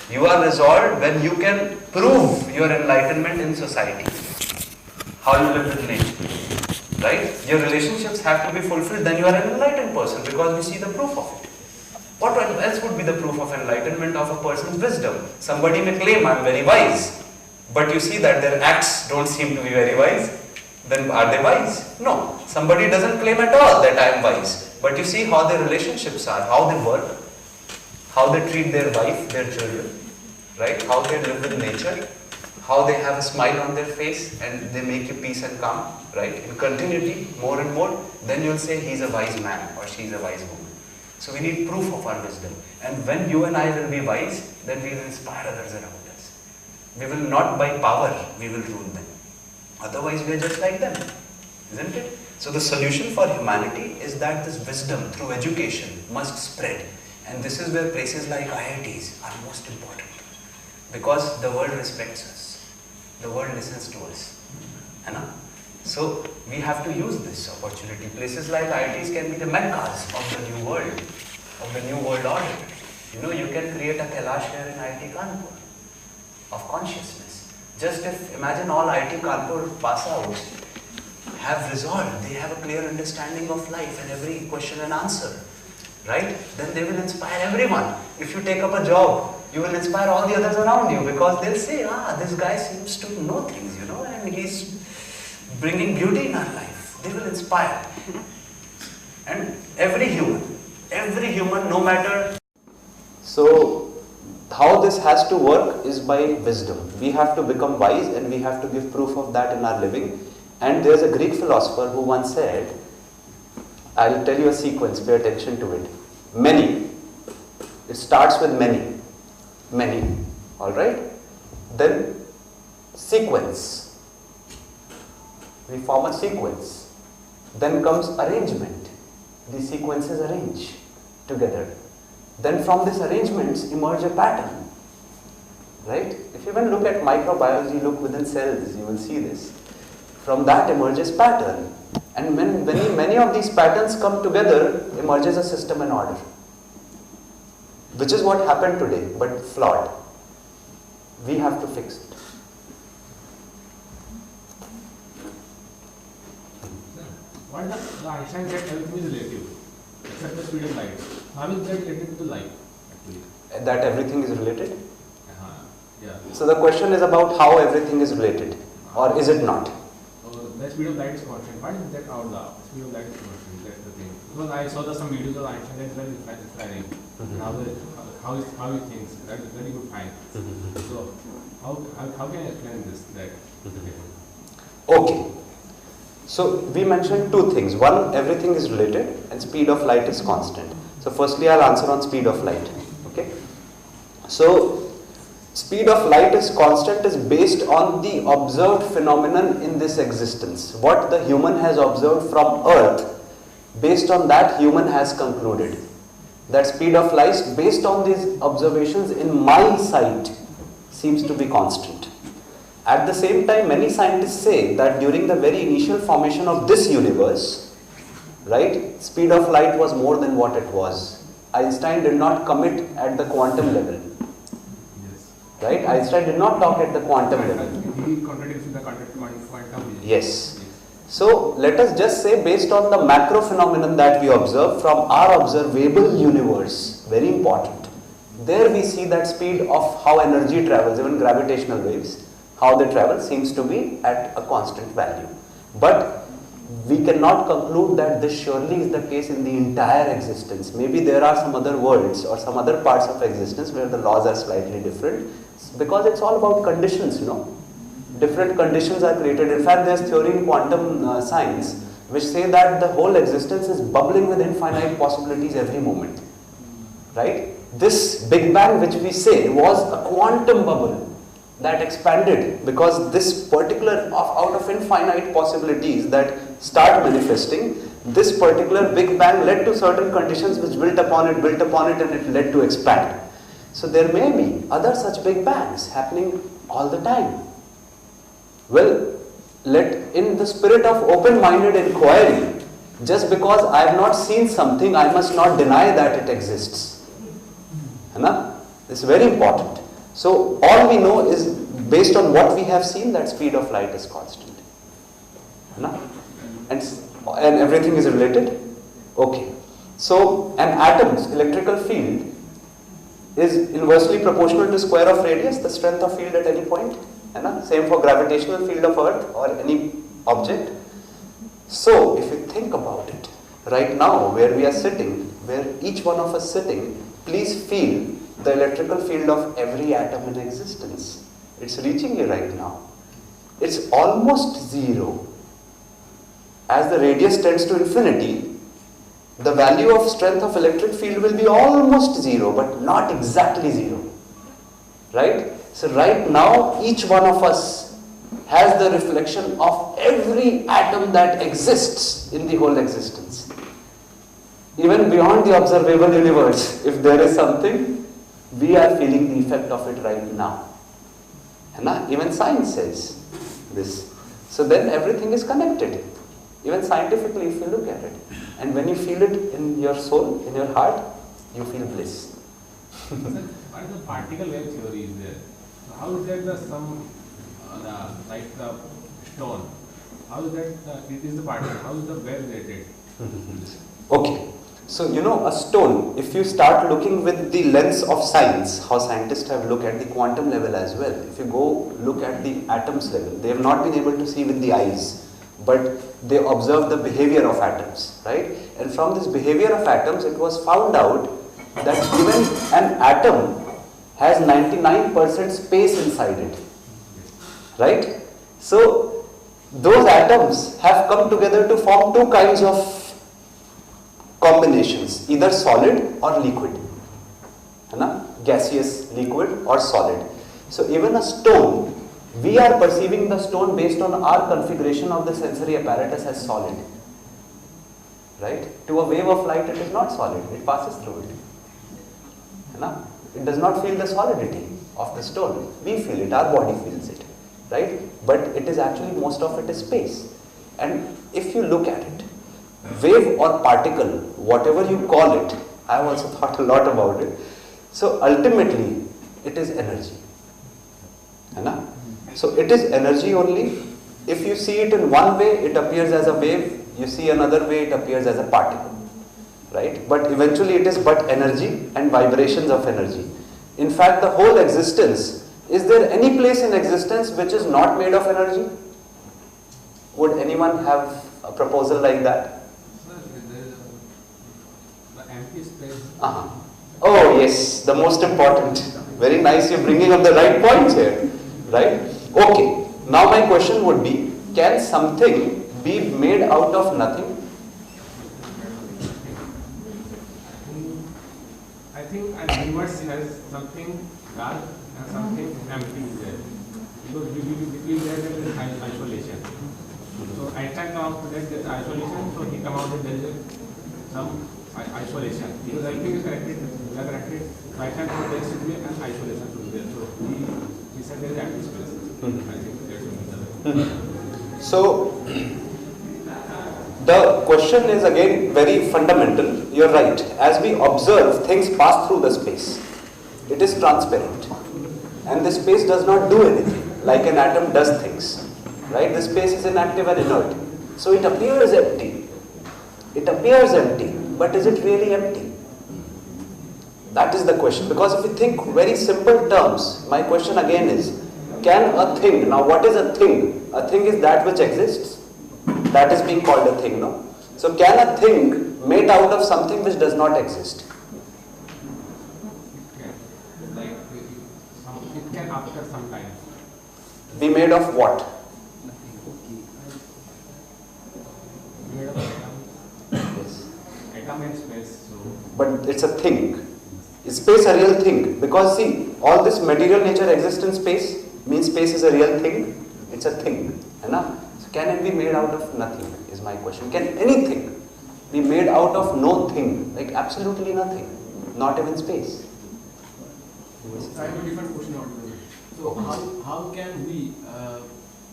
You are resolved when you can prove your enlightenment in society. How you live with nature, right? Your relationships have to be fulfilled, then you are an enlightened person because we see the proof of it. What else would be the proof of enlightenment of a person's wisdom? Somebody may claim I am very wise, but you see that their acts don't seem to be very wise. Then are they wise? No. Somebody doesn't claim at all that I am wise, but you see how their relationships are, how they work, how they treat their wife, their children, right? How they live with nature. How they have a smile on their face and they make you peace and calm, right? In continuity, more and more, then you'll say he's a wise man or she's a wise woman. So we need proof of our wisdom. And when you and I will be wise, then we will inspire others around us. We will not by power, we will rule them. Otherwise we are just like them, isn't it? So the solution for humanity is that this wisdom through education must spread. And this is where places like IITs are most important. Because the world respects us. The world listens to us. So we have to use this opportunity. Places like IITs can be the meccas of the new world, of the new world order. You know, you can create a Kailash here in IIT Kanpur of consciousness. Just imagine all IIT Kanpur pass out have resolved, they have a clear understanding of life and every question and answer. Right? Then they will inspire everyone. If you take up a job, you will inspire all the others around you because they'll say, this guy seems to know things, you know, and he's bringing beauty in our life. They will inspire. And every human, no matter. So how this has to work is by wisdom. We have to become wise and we have to give proof of that in our living. And there's a Greek philosopher who once said, I'll tell you a sequence, pay attention to it. Many. It starts with many. Many. Alright? Then sequence. We form a sequence. Then comes arrangement. These sequences arrange together. Then from these arrangements emerge a pattern. Right? If you even look at microbiology, look within cells, you will see this. From that emerges pattern. And when many of these patterns come together, emerges a system and order. Which is what happened today, but flawed. We have to fix it. Why does Einstein said everything is relative, except the speed of light? How is that related to light, actually? That everything is related? Yeah. So the question is about how everything is related, or is it not? The speed of light is constant. Why is that out loud? The speed of light is constant, that's the thing. Because I saw some videos of Einstein that's very inspiring. How he thinks, that is very good find. So how can I explain this? Okay. So we mentioned two things. One, everything is related and speed of light is constant. So firstly I'll answer on speed of light. Okay. So speed of light is constant is based on the observed phenomenon in this existence. What the human has observed from Earth, based on that human has concluded that speed of light based on these observations in my sight seems to be constant. At the same time, many scientists say that during the very initial formation of this universe, right, speed of light was more than what it was. Einstein did not commit at the quantum level. Right? Einstein did not talk at the quantum level. He contradicts with the quantum. Yes. So let us just say, based on the macro phenomenon that we observe from our observable universe, very important, there we see that speed of how energy travels, even gravitational waves, how they travel seems to be at a constant value. But we cannot conclude that this surely is the case in the entire existence. Maybe there are some other worlds or some other parts of existence where the laws are slightly different, because it's all about conditions, you know. Different conditions are created. In fact, there's theory in quantum science which say that the whole existence is bubbling with infinite possibilities every moment. Right? This Big Bang which we say was a quantum bubble that expanded, because this particular out of infinite possibilities that start manifesting, this particular Big Bang led to certain conditions which built upon it and it led to expand. So there may be other such Big Bangs happening all the time. Well, in the spirit of open-minded inquiry, just because I have not seen something, I must not deny that it exists. It's very important. So all we know is, based on what we have seen, that speed of light is constant. And everything is related? Okay. So an atom's electrical field is inversely proportional to square of radius, the strength of field at any point. Same for gravitational field of Earth or any object. So if you think about it, right now where we are sitting, where each one of us sitting, please feel the electrical field of every atom in existence. It's reaching you right now. It's almost zero. As the radius tends to infinity, the value of strength of electric field will be almost zero, but not exactly zero. Right? So right now, each one of us has the reflection of every atom that exists in the whole existence. Even beyond the observable universe, if there is something, we are feeling the effect of it right now. Even science says this. So then everything is connected. Even scientifically, if you look at it. And when you feel it in your soul, in your heart, you feel bliss. What is the particle wave theory is there? So how is that like the stone? How is that it is the particle? How is the wave related? Okay. So, a stone, if you start looking with the lens of science, how scientists have looked at the quantum level as well, if you go look at the atoms level, they have not been able to see with the eyes, but they observe the behavior of atoms, right? And from this behavior of atoms, it was found out that even an atom has 99% space inside it, right? So those atoms have come together to form two kinds of combinations, either solid or liquid, gaseous, liquid or solid. So even a stone, we are perceiving the stone based on our configuration of the sensory apparatus as solid, right? To a wave of light it is not solid, it passes through it. It does not feel the solidity of the stone, we feel it, our body feels it, right? But it is actually, most of it is space. And if you look at it, wave or particle, whatever you call it, I have also thought a lot about it. So ultimately, it is energy. So it is energy only. If you see it in one way, it appears as a wave. You see another way, it appears as a particle. Right? But eventually it is but energy and vibrations of energy. In fact, the whole existence, is there any place in existence which is not made of energy? Would anyone have a proposal like that? The empty space. Oh yes, the most important. Very nice, you're bringing up the right points here. Right? Okay, now my question would be, can something be made out of nothing? I think an universe has something dark and something empty there. Because between there is isolation. So Einstein comes to that isolation, so he comes out that there is some isolation. Because I think is connected, we are connected. Einstein comes there should be an isolation should be there. So he said there is empty space. I think that's the So the question is again very fundamental. You're right. As we observe, things pass through the space. It is transparent. And the space does not do anything, like an atom does things. Right? The space is inactive and inert. So it appears empty. It appears empty, but is it really empty? That is the question. Because if you think very simple terms, my question again is, can a thing, now what is a thing? A thing is that which exists. That is being called a thing, no? So can a thing made out of something which does not exist? Like it can after some time. Be made of what? Made of atoms. Yes. Atom and space. So But it's a thing. Is space a real thing? Because see, all this material nature exists in space, means space is a real thing. It's a thing. So can it be made out of nothing is my question. Can anything be made out of no thing? Like absolutely nothing. Not even space. I have a different question altogether. So how can we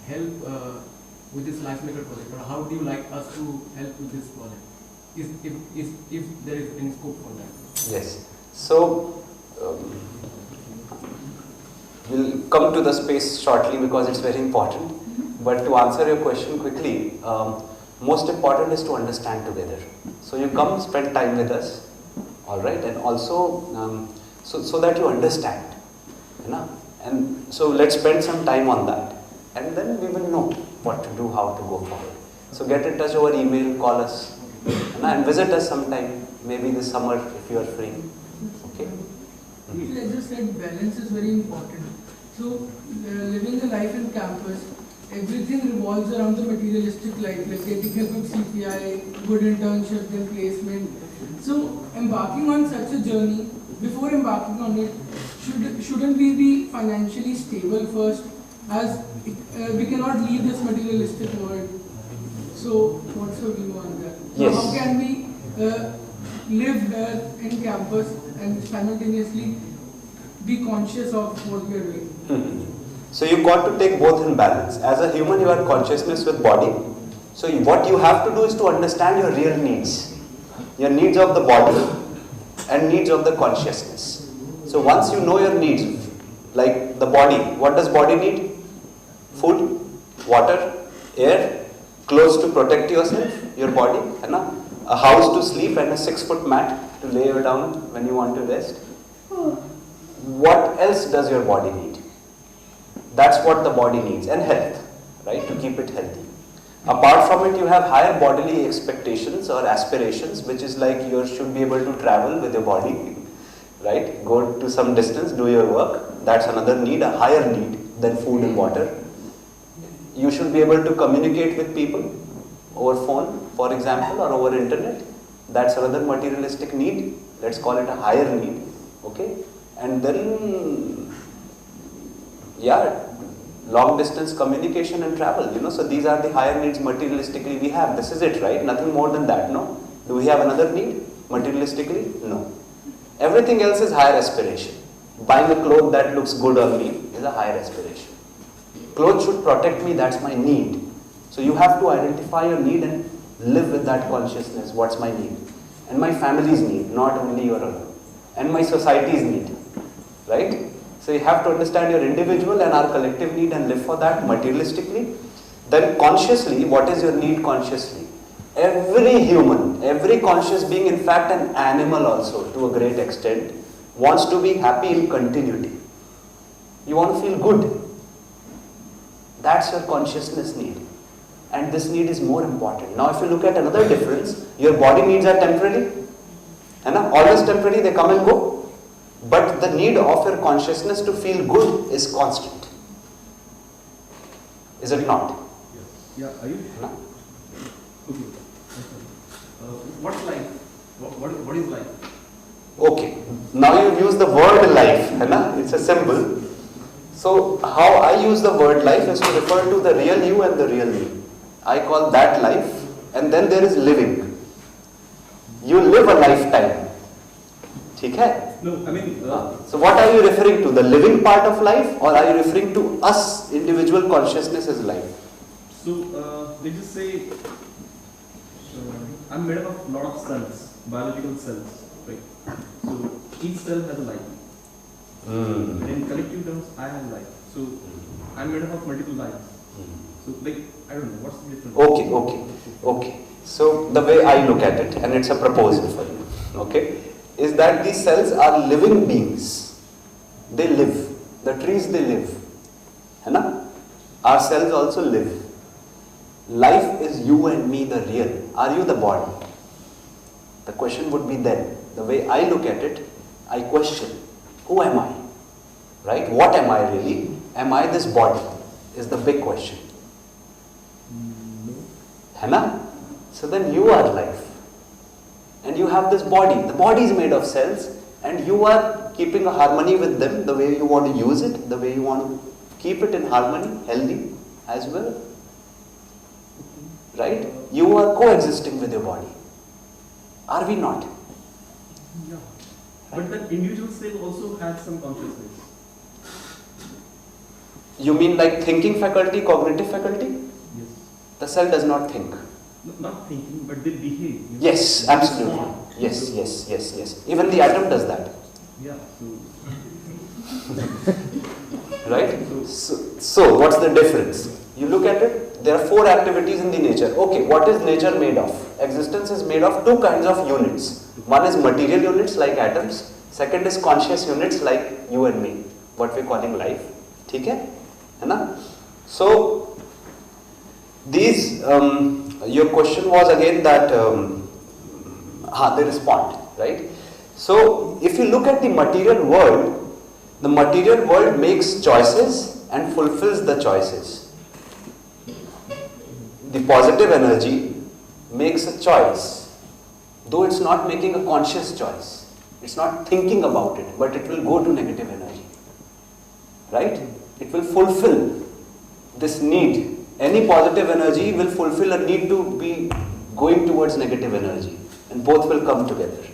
help with this Lifemaker project, or how do you like us to help with this project? If there is any scope for that? Yes. So we'll come to the space shortly because it's very important. But to answer your question quickly, most important is to understand together. So you come, spend time with us, all right, and also so that you understand, and so let's spend some time on that, and then we will know what to do, how to go forward. So get in touch over email, call us, and visit us sometime, maybe this summer if you are free. Okay. As you said, balance is very important. So living the life in campus, everything revolves around the materialistic life, like getting a good CPI, good internship, then placement. So embarking on such a journey, before embarking on it, shouldn't we be financially stable first, as we cannot leave this materialistic world? So what's your view on that? Yes. So how can we live here in campus and simultaneously be conscious of what we are doing? So you got to take both in balance. As a human, you are consciousness with body. So what you have to do is to understand your real needs. Your needs of the body and needs of the consciousness. So once you know your needs, like the body, what does body need? Food, water, air, clothes to protect yourself, your body, a house to sleep and a 6-foot mat to lay you down when you want to rest. What else does your body need? That's what the body needs, and health, right, to keep it healthy. Apart from it, you have higher bodily expectations or aspirations, which is like you should be able to travel with your body, right? Go to some distance, do your work. That's another need, a higher need than food and water. You should be able to communicate with people over phone, for example, or over internet. That's another materialistic need. Let's call it a higher need. Okay? And then, yeah, long distance communication and travel, you know, so these are the higher needs materialistically we have. This is it, right? Nothing more than that, no? Do we have another need materialistically? No. Everything else is higher aspiration. Buying a cloth that looks good on me is a higher aspiration. Clothes should protect me, that's my need. So you have to identify your need and live with that consciousness. What's my need? And my family's need, not only your own. And my society's need, right? So you have to understand your individual and our collective need and live for that materialistically. Then consciously, what is your need consciously? Every human, every conscious being, in fact an animal also to a great extent, wants to be happy in continuity. You want to feel good. That's your consciousness need. And this need is more important. Now if you look at another difference, your body needs are temporary. And always temporary, they come and go. But the need of your consciousness to feel good is constant. Is it not? Yeah, are you? No? Okay. What's life? What is life? Okay. Now you use the word life. It's a symbol. So how I use the word life is to refer to the real you and the real me. I call that life, and then there is living. You live a lifetime. Okay? No, I mean... so what are you referring to? The living part of life, or are you referring to us, individual consciousness as life? So, they just say, I'm made up of a lot of cells, biological cells, right? So, each cell has a life. In collective terms, I have life. So, I'm made up of multiple lives. So, like, I don't know, what's the difference? Okay. So, the way I look at it, and it's a proposal for you, okay, is that these cells are living beings. They live. The trees, they live. Our cells also live. Life is you and me, the real. Are you the body? The question would be then, the way I look at it, I question, who am I? Right? What am I really? Am I this body? Is the big question. So then you are life. And you have this body. The body is made of cells, and you are keeping a harmony with them the way you want to use it, the way you want to keep it in harmony, healthy as well. Right? You are coexisting with your body. Are we not? Yeah. But that individual cell also has some consciousness. You mean like thinking faculty, cognitive faculty? Yes. The cell does not think. No, not thinking, but they behave. Yes, absolutely. Yes. Even the atom does that. Yeah. Right? So what's the difference? You look at it, there are 4 activities in the nature. Okay, what is nature made of? Existence is made of 2 kinds of units. One is material units like atoms. Second is conscious units like you and me, what we're calling life. Okay? So, these, your question was again that, they respond, right? So, if you look at the material world makes choices and fulfills the choices. The positive energy makes a choice, though it's not making a conscious choice. It's not thinking about it, but it will go to negative energy. Right? It will fulfill this need. Any positive energy will fulfill a need to be going towards negative energy, and both will come together.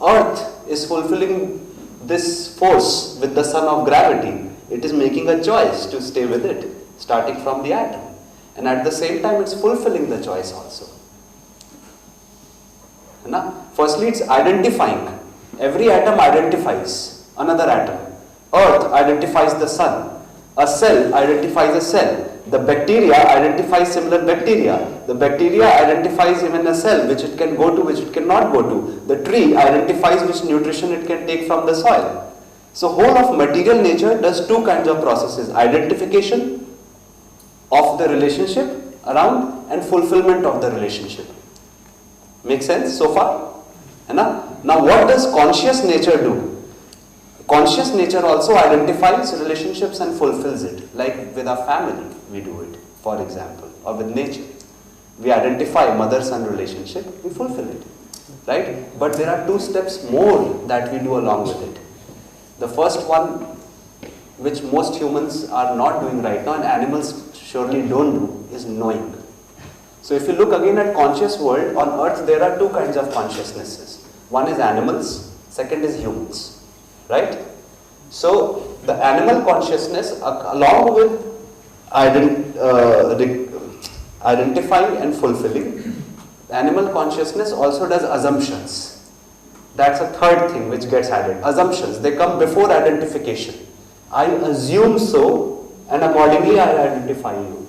Earth is fulfilling this force with the sun of gravity. It is making a choice to stay with it, starting from the atom. And at the same time, it's fulfilling the choice also. Firstly, it's identifying. Every atom identifies another atom. Earth identifies the sun. A cell identifies a cell. The bacteria identifies similar bacteria. The bacteria identifies even a cell which it can go to, which it cannot go to. The tree identifies which nutrition it can take from the soil. So whole of material nature does 2 kinds of processes: identification of the relationship around and fulfillment of the relationship. Make sense so far? Now what does conscious nature do? Conscious nature also identifies relationships and fulfills it. Like with our family, we do it, for example, or with nature. We identify mother-son relationship, we fulfill it, right? But there are two steps more that we do along with it. The first one, which most humans are not doing right now and animals surely don't do, is knowing. So if you look again at conscious world, on earth there are two kinds of consciousnesses. One is animals, second is humans, right? So the animal consciousness, along with identifying and fulfilling, animal consciousness also does assumptions. That's a third thing which gets added. Assumptions, they come before identification. I assume so, and accordingly I identify you.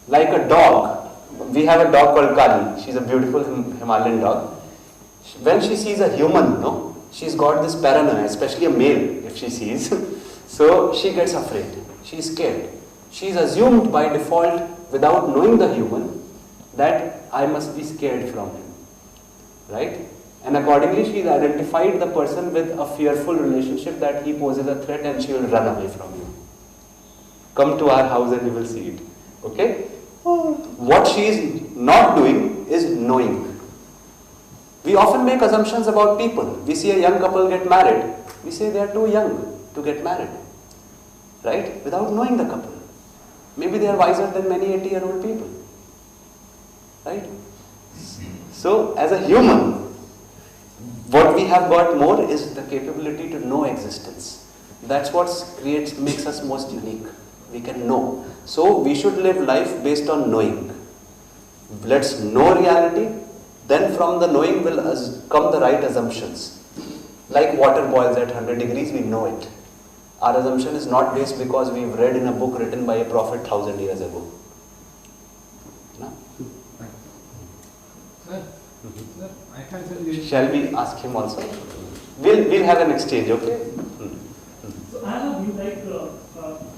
Like a dog. We have a dog called Kali. She's a beautiful Himalayan dog. When she sees a human, no, she's got this paranoia, especially a male if she sees. So she gets afraid. She's scared. She's assumed by default, without knowing the human, that I must be scared from him. Right? And accordingly she's identified the person with a fearful relationship, that he poses a threat and she will run away from you. Come to our house and you will see it. Okay? What she is not doing is knowing. We often make assumptions about people. We see a young couple get married. We say they are too young to get married. Right? Without knowing the couple. Maybe they are wiser than many 80-year-old people. Right? So, as a human, what we have got more is the capability to know existence. That's what makes us most unique. We can know. So we should live life based on knowing. Let's know reality, then from the knowing will come the right assumptions. Like water boils at 100 degrees, we know it. Our assumption is not based because we've read in a book written by a prophet 1000 years ago. No? Sir, I can tell you. Shall we ask him also? We'll have an exchange, okay? So as a view, like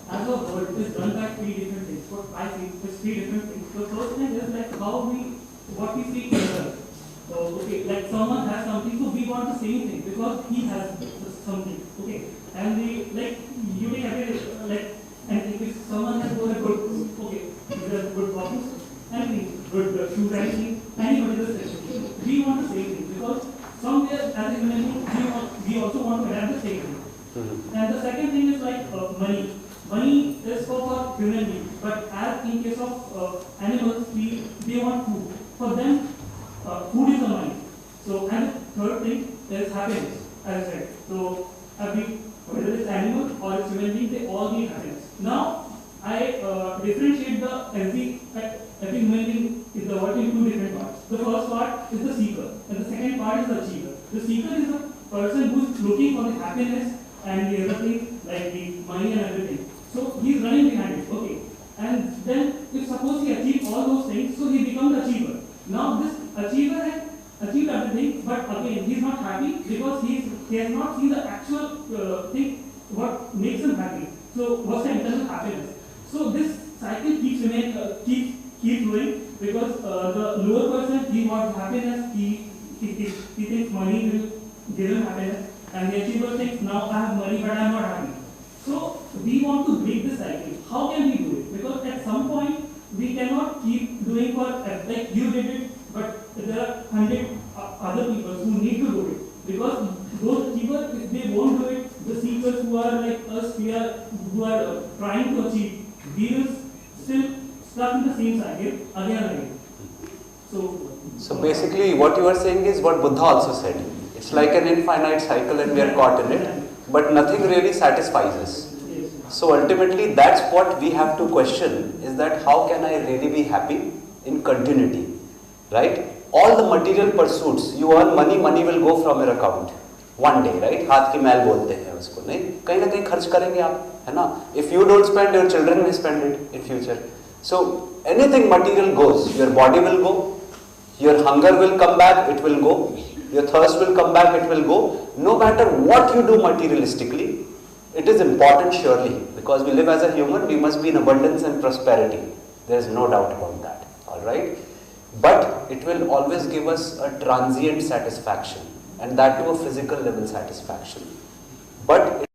as a world is run by three different things. What I see is three different things. The first thing is like what we see in the so okay, like someone has something, so we want the same thing because he has something. Okay, and we like you take every and if someone has got a good he has good problems and good shoes and anybody does same. We want the same thing because somewhere as a human being we also want to have the same thing. And the second thing is like money. Money is for human beings, but as in case of animals, they want food. For them, food is the money. So, and the third thing is happiness, as I said. So, whether it's animal or it's human being, they all need happiness. Now, I differentiate every human being is the world in two different parts. The first part is the seeker, and the second part is the achiever. The seeker is the person who is looking for the happiness and the other thing like the money and everything. So he is running behind it, okay. And then if suppose he achieves all those things, so he becomes the achiever. Now this achiever has achieved everything, but again he is not happy because he has not seen the actual thing what makes him happy. So what's the internal happiness? So this cycle keeps going because the lower person he wants happiness, he thinks money will give him happiness. And the achiever thinks, now I have money but I am not happy. So we want to break this cycle. How can we do it? Because at some point we cannot keep doing for like you did it, but there are 100 other people who need to do it. Because those achievers, if they won't do it, the seekers who are like us, who are trying to achieve, we will still stuck in the same cycle again and again. So basically what you are saying is what Buddha also said. It's like an infinite cycle and we are caught in it, but nothing really satisfies us. So ultimately that's what we have to question, is that how can I really be happy in continuity, right? All the material pursuits, you earn money, money will go from your account one day, right? हाथ की मैल बोलते हैं उसको, नहीं कहीं ना कहीं खर्च करेंगे आप, है ना? If you don't spend, your children will spend it in future. So anything material goes, your body will go, your hunger will come back, it will go. Your thirst will come back, it will go. No matter what you do materialistically, it is important surely. Because we live as a human, we must be in abundance and prosperity. There is no doubt about that. Alright? But it will always give us a transient satisfaction. And that to a physical level satisfaction. But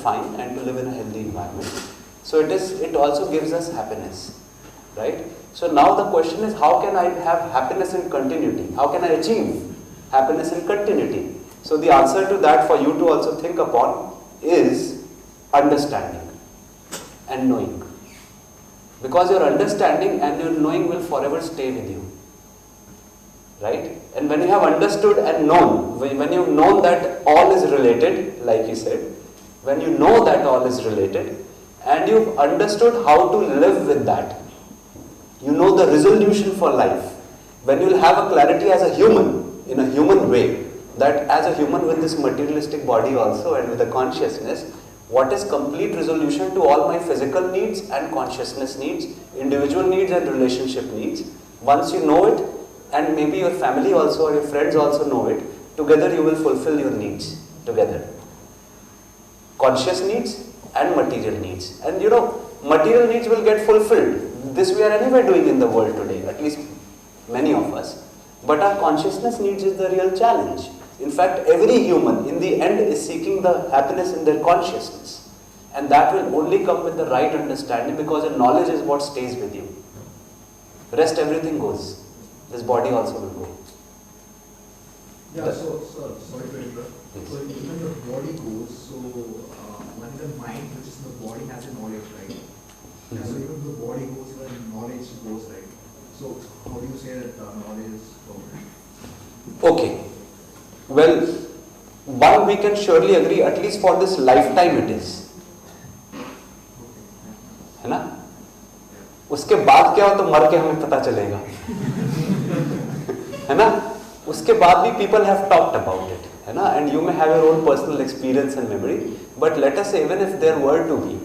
fine and to live in a healthy environment. So it also gives us happiness, right? So now the question is, how can I have happiness in continuity? How can I achieve happiness in continuity? So the answer to that for you to also think upon is understanding and knowing. Because your understanding and your knowing will forever stay with you, right? And when you have understood and known, when you've known that all is related, like you said, when you know that all is related and you've understood how to live with that, you know the resolution for life. When you'll have a clarity as a human, in a human way, that as a human with this materialistic body also and with a consciousness, what is complete resolution to all my physical needs and consciousness needs, individual needs and relationship needs. Once you know it, and maybe your family also or your friends also know it, together you will fulfill your needs together. Conscious needs and material needs. And you know, material needs will get fulfilled. This we are anyway doing in the world today, at least many of us. But our consciousness needs is the real challenge. In fact, every human in the end is seeking the happiness in their consciousness. And that will only come with the right understanding, because the knowledge is what stays with you. Rest everything goes. This body also will go. Yeah, so sorry to interrupt. So even the body goes, so when the mind, which is the body, has a knowledge, right? Yeah, so even the body goes, when knowledge goes, right? So how do you say that knowledge is permanent? Okay. Well, one we can surely agree, at least for this lifetime it is. है ना? उसके बाद क्या हो तो मर के हमें पता चलेगा. है ना? उसके बाद भी people have talked about it. है ना? And you may have your own personal experience and memory. But let us say, even if there were to be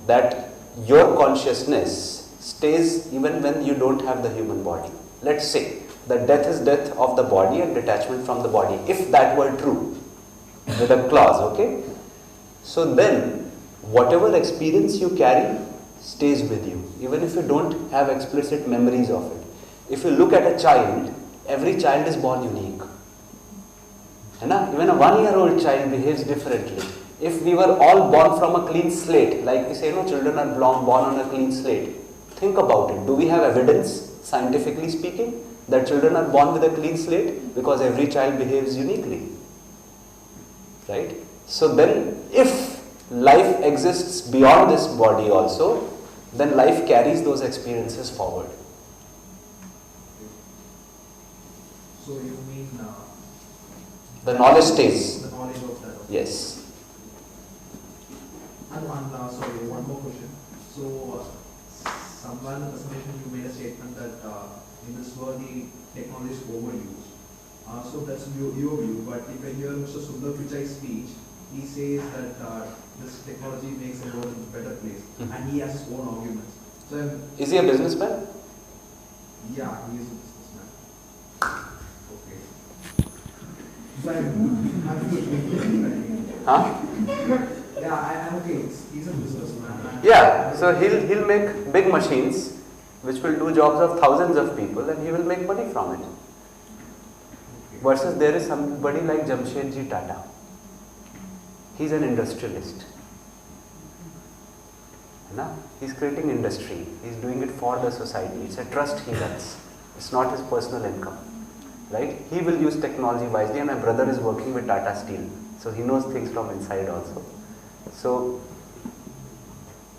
that your consciousness stays even when you don't have the human body. Let's say that death is death of the body and detachment from the body, if that were true, with a clause, okay? So then, whatever experience you carry stays with you, even if you don't have explicit memories of it. If you look at a child, every child is born unique. Even a 1-year-old child behaves differently. If we were all born from a clean slate, like we say, no, children are born on a clean slate. Think about it. Do we have evidence, scientifically speaking, that children are born with a clean slate? Because every child behaves uniquely. Right? So then, if life exists beyond this body also, then life carries those experiences forward. So you mean the knowledge stays. The knowledge of that. Yes. And one more question. So somewhere in the presentation you made a statement that in this world the technology is overused. So that's your view. But if I hear Mr. Sundar Pichai's speech, he says that this technology makes the world a better place, and he has his own arguments. So is he a businessman? Yeah, he is a businessman. Okay. So I'm good. Huh? Yeah, I'm okay. He's a businessman. Yeah. So he'll make big machines, which will do jobs of thousands of people, and he will make money from it. Okay. Versus there is somebody like Jamshedji Tata. He's an industrialist. He's creating industry. He's doing it for the society. It's a trust he runs. It's not his personal income. Right? He will use technology wisely, and my brother is working with Tata Steel. So he knows things from inside also. So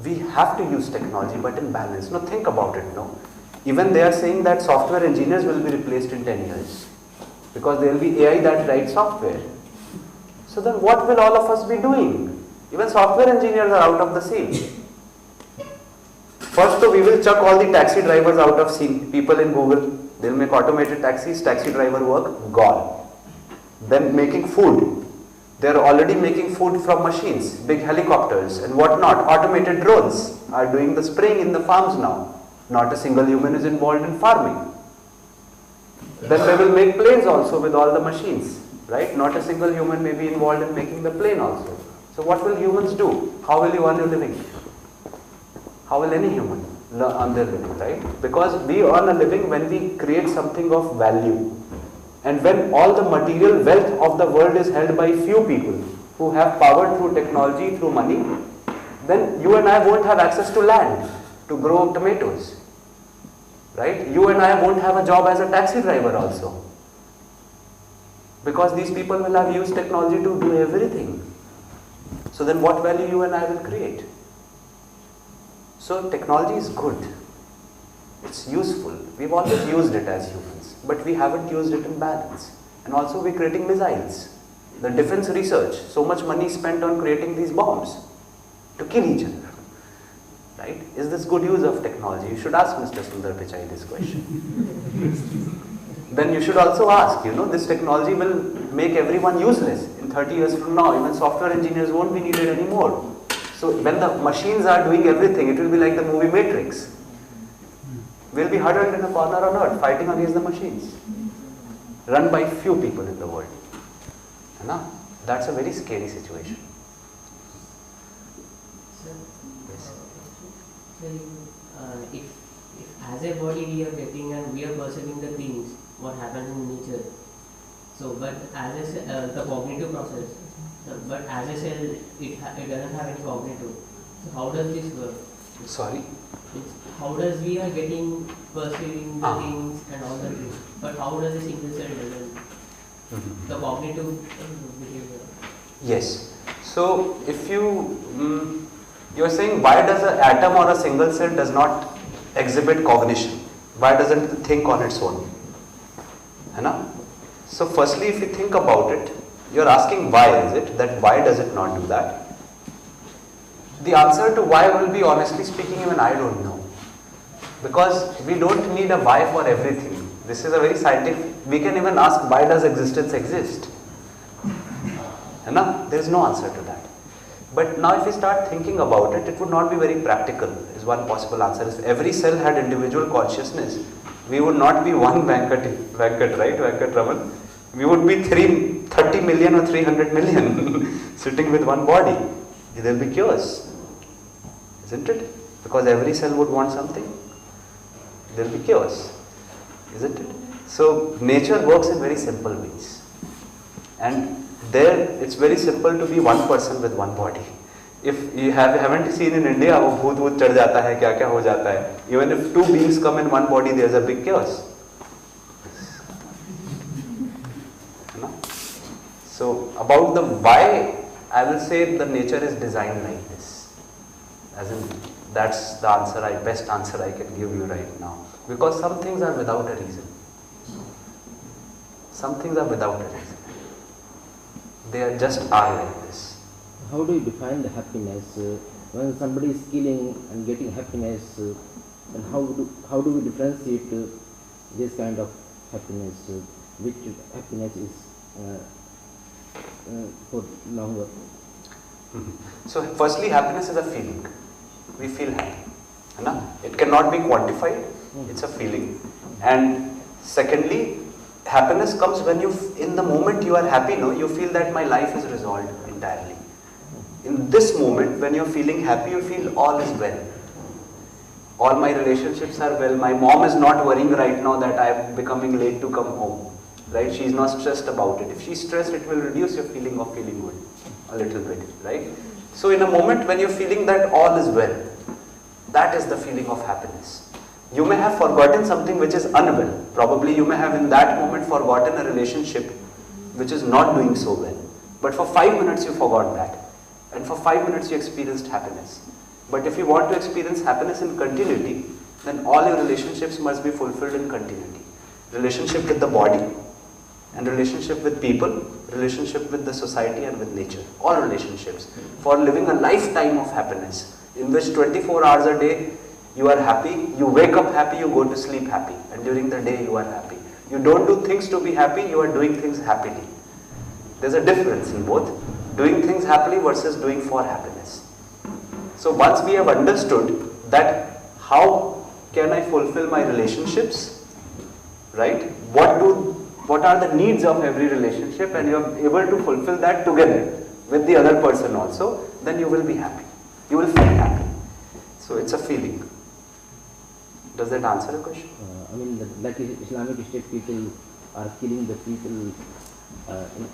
we have to use technology, but in balance. No, think about it. No, even they are saying that software engineers will be replaced in 10 years because there will be AI that writes software. So then what will all of us be doing? Even software engineers are out of the scene. First, we will chuck all the taxi drivers out of scene. People in Google, they'll make automated taxis, taxi driver work, gone. Then making food. They're already making food from machines, big helicopters and whatnot. Automated drones are doing the spraying in the farms now. Not a single human is involved in farming. Then they will make planes also with all the machines, right? Not a single human may be involved in making the plane also. So what will humans do? How will you earn your living? How will any human earn their living, right? Because we earn a living when we create something of value. And when all the material wealth of the world is held by few people who have power through technology, through money, then you and I won't have access to land to grow tomatoes. Right? You and I won't have a job as a taxi driver also. Because these people will have used technology to do everything. So then what value you and I will create? So technology is good. It's useful. We've always used it as humans. But we haven't used it in balance. And also we're creating missiles. The defense research, so much money spent on creating these bombs to kill each other. Right? Is this good use of technology? You should ask Mr. Sundar Pichai this question. Then you should also ask, this technology will make everyone useless. In 30 years from now, even software engineers won't be needed anymore. So when the machines are doing everything, it will be like the movie Matrix. We'll be huddled in a corner on earth, fighting against the machines. Run by few people in the world. That's a very scary situation. If as a body we are getting and we are perceiving the things, what happens in nature. So, but as a the cognitive process, but as a cell, it doesn't have any cognitive. So, how does this work? Sorry? How does we are getting perceiving the things and all the things, but how does a single cell doesn't? The cognitive behavior. Yes. So, if you are saying why does an atom or a single cell does not exhibit cognition? Why doesn't it think on its own? So firstly, if you think about it, you're asking why is it, that why does it not do that? The answer to why will be, honestly speaking, even I don't know. Because we don't need a why for everything. This is a very scientific, we can even ask why does existence exist? There is no answer to that. But now if we start thinking about it, it would not be very practical, is one possible answer. If every cell had individual consciousness, we would not be one Venkat, right? Venkat Raman. We would be 30 million or 300 million sitting with one body. There will be chaos, isn't it? Because every cell would want something. There will be chaos, isn't it? So nature works in very simple ways. And there it's very simple to be one person with one body. If you haven't seen in India, वो भूत भूत चढ़ जाता है, क्या क्या हो जाता है. Even if two beings come in one body, there is a big chaos. So about the why, I will say the nature is designed like this. As in, that's the answer, best answer I can give you right now. Because some things are without a reason. Some things are without a reason. They are just are like this. How do you define the happiness? When somebody is killing and getting happiness, and how do we differentiate this kind of happiness? Which happiness is for longer? So firstly, happiness is a feeling. We feel happy. It cannot be quantified. It's a feeling. And secondly, happiness comes when in the moment you are happy, you feel that my life is resolved entirely. In this moment, when you're feeling happy, you feel all is well. All my relationships are well. My mom is not worrying right now that I'm becoming late to come home. Right? She's not stressed about it. If she's stressed, it will reduce your feeling of feeling good a little bit. Right? So in a moment when you're feeling that all is well, that is the feeling of happiness. You may have forgotten something which is unwell. Probably you may have in that moment forgotten a relationship which is not doing so well. But for 5 minutes you forgot that. And for 5 minutes you experienced happiness. But if you want to experience happiness in continuity, then all your relationships must be fulfilled in continuity. Relationship with the body, and relationship with people, relationship with the society and with nature. All relationships. For living a lifetime of happiness, in which 24 hours a day you are happy, you wake up happy, you go to sleep happy, and during the day you are happy. You don't do things to be happy, you are doing things happily. There's a difference in both. Doing things happily versus doing for happiness. So once we have understood that how can I fulfill my relationships, right? What are the needs of every relationship, and you are able to fulfill that together with the other person also, then you will be happy. You will feel happy. So it's a feeling. Does that answer the question? Like Islamic State people are killing the people,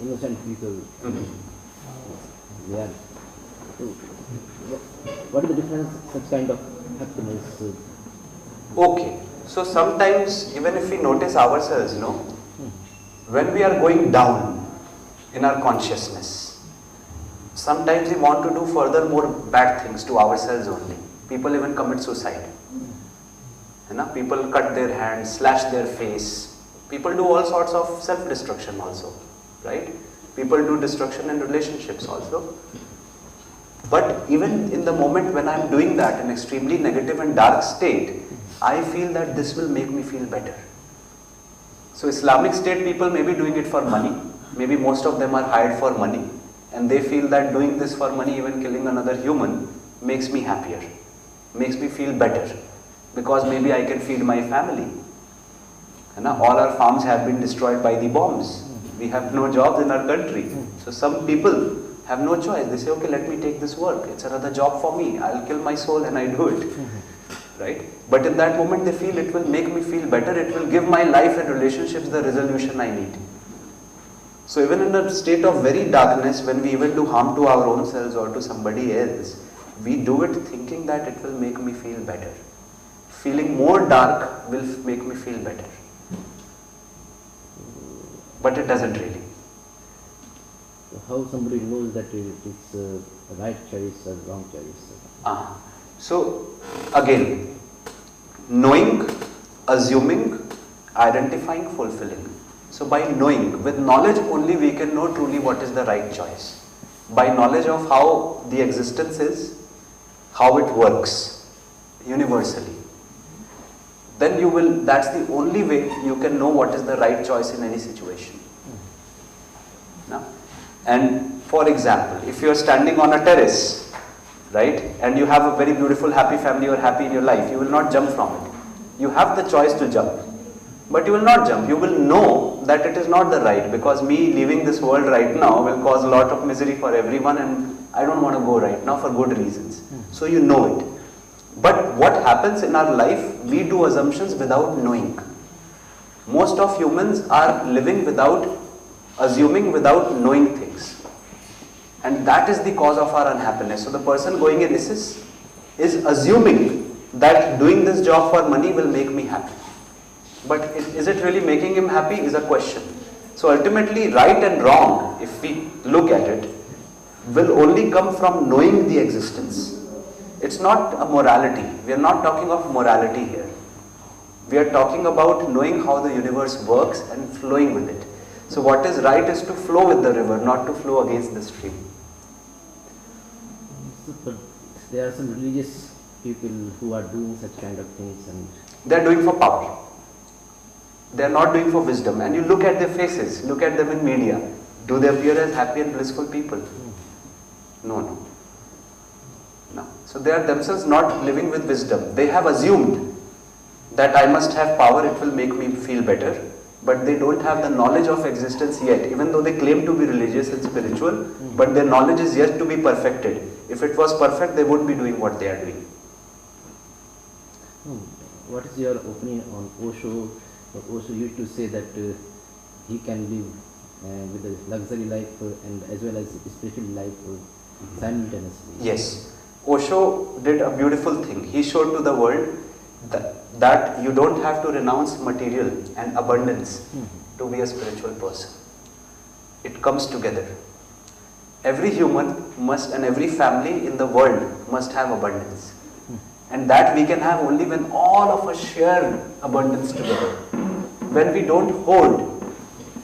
innocent people. Yeah. So, what is the difference such kind of happiness? Okay, so sometimes even if we notice ourselves, when we are going down in our consciousness, sometimes we want to do further more bad things to ourselves only. People even commit suicide. People cut their hands, slash their face. People do all sorts of self-destruction also, right? People do destruction in relationships also. But even in the moment when I am doing that in extremely negative and dark state, I feel that this will make me feel better. So Islamic State people may be doing it for money. Maybe most of them are hired for money. And they feel that doing this for money, even killing another human, makes me happier. Makes me feel better. Because maybe I can feed my family. All our farms have been destroyed by the bombs. We have no jobs in our country. So some people have no choice. They say, okay, let me take this work. It's another job for me. I'll kill my soul and I do it. Right? But in that moment they feel it will make me feel better. It will give my life and relationships the resolution I need. So even in a state of very darkness, when we even do harm to our own selves or to somebody else, we do it thinking that it will make me feel better. Feeling more dark will make me feel better. But it doesn't really. How somebody knows that it's a right choice or wrong choice? So again, knowing, assuming, identifying, fulfilling. So by knowing, with knowledge only we can know truly what is the right choice. By knowledge of how the existence is, how it works universally. Then you will, that's the only way you can know what is the right choice in any situation. And for example, if you are standing on a terrace, right, and you have a very beautiful, happy family, or happy in your life, you will not jump from it. You have the choice to jump, but you will not jump. You will know that it is not the right, because me leaving this world right now will cause a lot of misery for everyone, and I don't want to go right now for good reasons. So you know it. But what happens in our life, we do assumptions without knowing. Most of humans are living without assuming, without knowing things. And that is the cause of our unhappiness. So the person going in ISIS is assuming that doing this job for money will make me happy. But is it really making him happy is a question. So ultimately, right and wrong, if we look at it, will only come from knowing the existence. It's not a morality. We are not talking of morality here. We are talking about knowing how the universe works and flowing with it. So what is right is to flow with the river, not to flow against the stream. But there are some religious people who are doing such kind of things, and they are doing for power. They are not doing for wisdom. And you look at their faces, look at them in media. Do they appear as happy and blissful people? No. So they are themselves not living with wisdom. They have assumed that I must have power, it will make me feel better. But they don't have the knowledge of existence yet, even though they claim to be religious and spiritual, but their knowledge is yet to be perfected. If it was perfect, they wouldn't be doing what they are doing. What is your opinion on Osho? Osho used to say that he can live with a luxury life and as well as a spiritual life simultaneously. Yes. Osho did a beautiful thing. He showed to the world that you don't have to renounce material and abundance to be a spiritual person. It comes together. Every human must, and every family in the world must have abundance. And that we can have only when all of us share abundance together. When we don't hoard,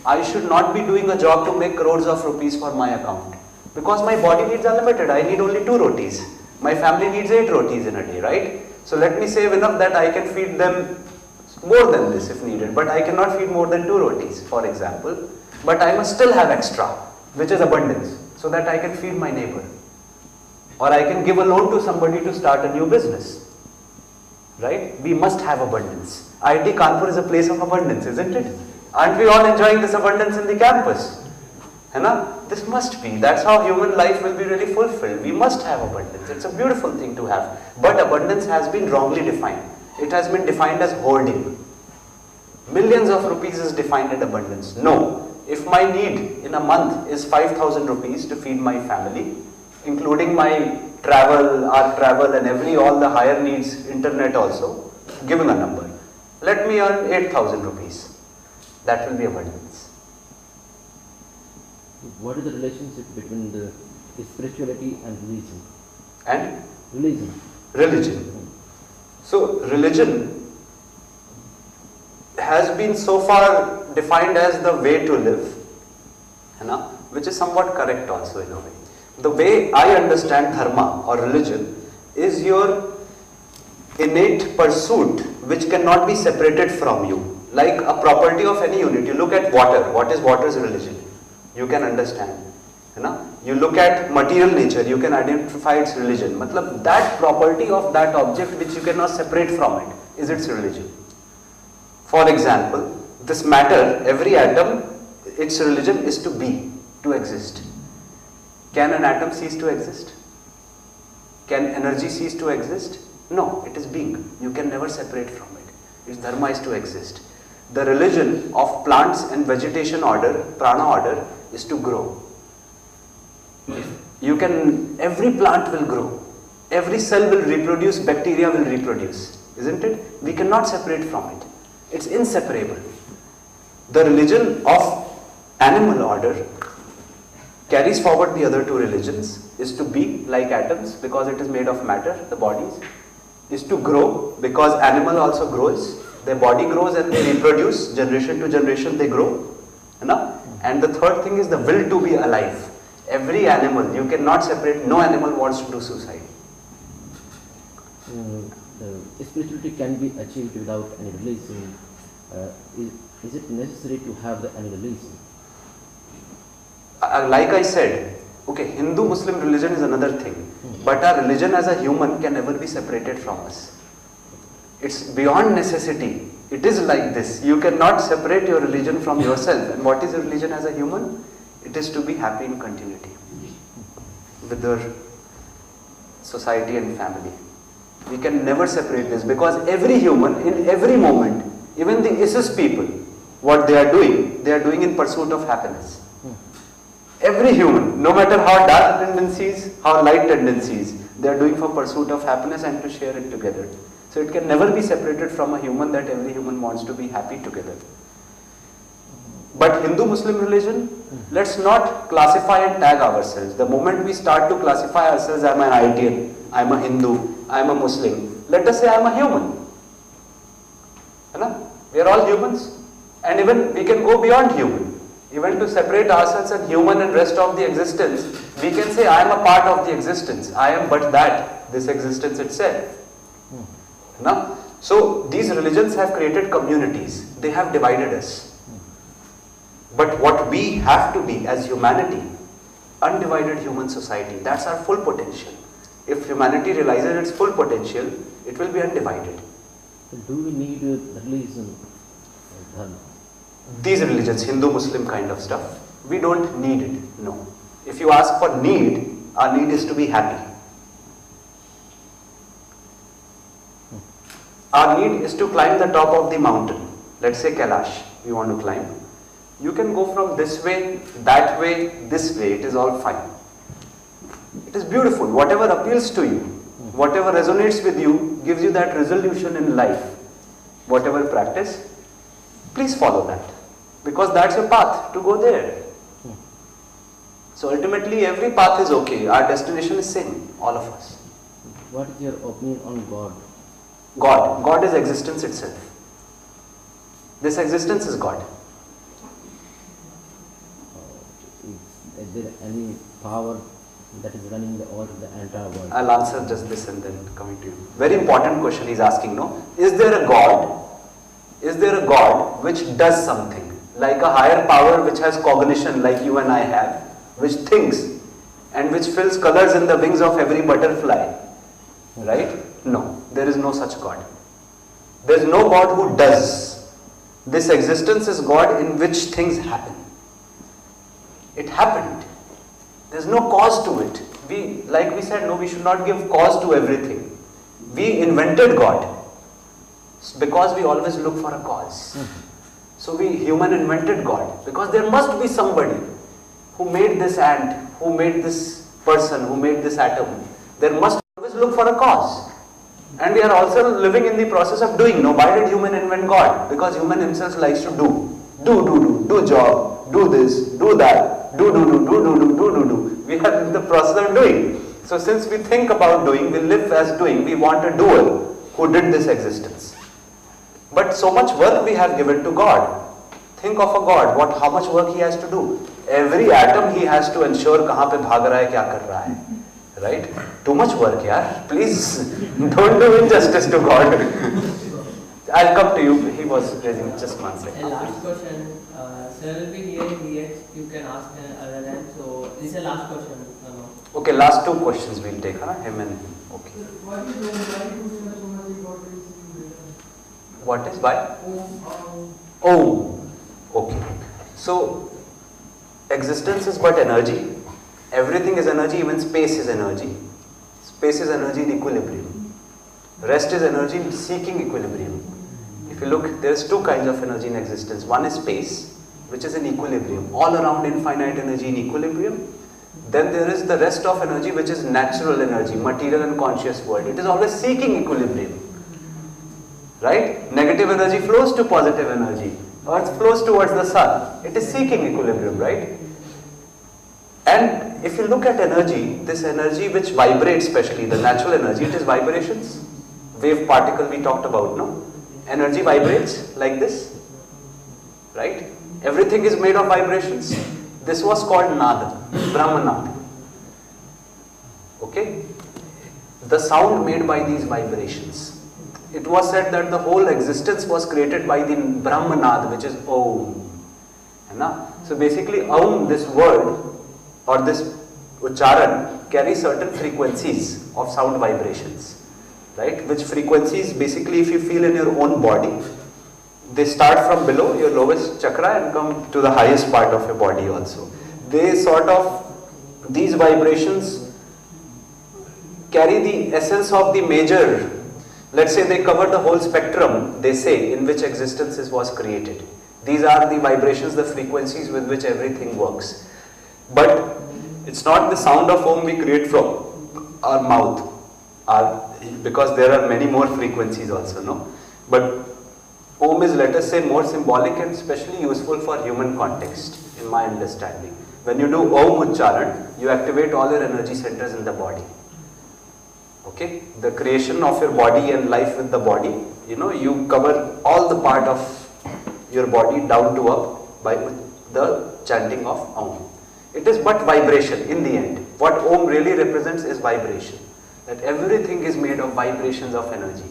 I should not be doing a job to make crores of rupees for my account. Because my body needs unlimited. I need only 2 rotis. My family needs 8 rotis in a day, right? So let me save enough that I can feed them more than this if needed. But I cannot feed more than 2 rotis, for example. But I must still have extra, which is abundance, so that I can feed my neighbor. Or I can give a loan to somebody to start a new business. Right? We must have abundance. IIT Kanpur is a place of abundance, isn't it? Aren't we all enjoying this abundance in the campus? This must be. That's how human life will be really fulfilled. We must have abundance. It's a beautiful thing to have. But abundance has been wrongly defined. It has been defined as hoarding. Millions of rupees is defined as abundance. No. If my need in a month is 5,000 rupees to feed my family, including my travel, our travel and all the higher needs, internet also, giving a number. Let me earn 8,000 rupees. That will be abundance. What is the relationship between the spirituality and religion? And? Religion. Religion. So, religion has been so far defined as the way to live, which is somewhat correct also in a way. The way I understand dharma or religion is your innate pursuit which cannot be separated from you. Like a property of any unit. You look at water. What is water's religion? You can understand. You look at material nature. You can identify its religion. Matlab, that property of that object which you cannot separate from it is its religion. For example, this matter, every atom, its religion is to be, to exist. Can an atom cease to exist? Can energy cease to exist? No, it is being. You can never separate from it. Its dharma is to exist. The religion of plants and vegetation order, prana order, is to grow. You can, every plant will grow. Every cell will reproduce, bacteria will reproduce. Isn't it? We cannot separate from it. It's inseparable. The religion of animal order carries forward the other two religions, is to be like atoms because it is made of matter, the bodies, is to grow because animal also grows, their body grows and they reproduce, generation to generation they grow. And the third thing is the will to be alive. Every animal, you cannot separate, no animal wants to do suicide. Spirituality can be achieved without any religion. Is it necessary to have any religion? Like I said, okay, Hindu-Muslim religion is another thing, but our religion as a human can never be separated from us. It's beyond necessity. It is like this. You cannot separate your religion from yourself. And what is your religion as a human? It is to be happy in continuity with your society and family. We can never separate this because every human, in every moment, even the ISIS people, what they are doing in pursuit of happiness. Every human, no matter how dark tendencies, how light tendencies, they are doing for pursuit of happiness and to share it together. So it can never be separated from a human that every human wants to be happy together. But Hindu-Muslim religion, let's not classify and tag ourselves. The moment we start to classify ourselves, I'm an IITian, I'm a Hindu, I'm a Muslim, let us say I'm a human. We are all humans. And even we can go beyond human. Even to separate ourselves and human and rest of the existence, we can say I am a part of the existence. I am but that, this existence itself. So these religions have created communities. They have divided us. But what we have to be as humanity, undivided human society, that's our full potential. If humanity realizes its full potential, it will be undivided. Do we need religion? These religions, Hindu, Muslim kind of stuff, we don't need it, no. If you ask for need, our need is to be happy. Our need is to climb the top of the mountain. Let's say Kailash, we want to climb. You can go from this way, that way, this way, it is all fine. It is beautiful, whatever appeals to you, whatever resonates with you, gives you that resolution in life. Whatever practice, please follow that. Because that's your path to go there. So ultimately every path is okay. Our destination is same, all of us. What is your opinion on God? God is existence itself. This existence is God. Is there any power that is running the entire world? I'll answer just this and then coming to you. Very important question he's asking, no? Is there a God? Is there a God which does something? Like a higher power which has cognition like you and I have, which thinks and which fills colors in the wings of every butterfly. Right? No, there is no such God. There is no God who does. This existence is God in which things happen. It happened. There is no cause to it. Like we said, no, we should not give cause to everything. We invented God because we always look for a cause. So human invented God because there must be somebody who made this ant, who made this person who made this atom, there must always look for a cause. And we are also living in the process of doing. Now, why did human invent God? Because human himself likes to do job, do this, do that, do. We are in the process of doing. So since we think about doing, we live as doing, we want a doer who did this existence. But so much work we have given to God. Think of a God, how much work he has to do. Every atom he has to ensure kahan pe bhag raha hai, kya kar raha hai. Right? Too much work, yaar. Please don't do injustice to God. I'll come to you. He was raising just one second. Last question. Sir will be here in DX. You can ask other than. So this is the last question. Okay, last two questions we'll take. Him and him. Okay. What is by? Oh. Okay. So existence is but energy. Everything is energy, even space is energy. Space is energy in equilibrium. Rest is energy seeking equilibrium. If you look, there's two kinds of energy in existence. One is space, which is in equilibrium. All around infinite energy in equilibrium. Then there is the rest of energy, which is natural energy, material and conscious world. It is always seeking equilibrium. Right? Negative energy flows to positive energy. Earth flows towards the sun. It is seeking equilibrium, right? And if you look at energy, this energy which vibrates, especially the natural energy, it is vibrations. Wave particle we talked about, no? Energy vibrates like this, right? Everything is made of vibrations. This was called Nada, Brahmanada. Okay? The sound made by these vibrations. It was said that the whole existence was created by the Brahmanada, which is Om. So basically, Om, this word, or this Ucharan, carries certain frequencies of sound vibrations. Right? Which frequencies, basically, if you feel in your own body, they start from below your lowest chakra and come to the highest part of your body also. They sort of, these vibrations carry the essence of the major, let's say they cover the whole spectrum, they say, in which existence was created. These are the vibrations, the frequencies with which everything works. But it's not the sound of Om we create from our mouth, because there are many more frequencies also, no? But Om is, let us say, more symbolic and especially useful for human context, in my understanding. When you do Om Ucharan, you activate all your energy centers in the body. Okay? The creation of your body and life with the body, you cover all the part of your body down to up by the chanting of Om. It is but vibration in the end. What Om really represents is vibration. That everything is made of vibrations of energy.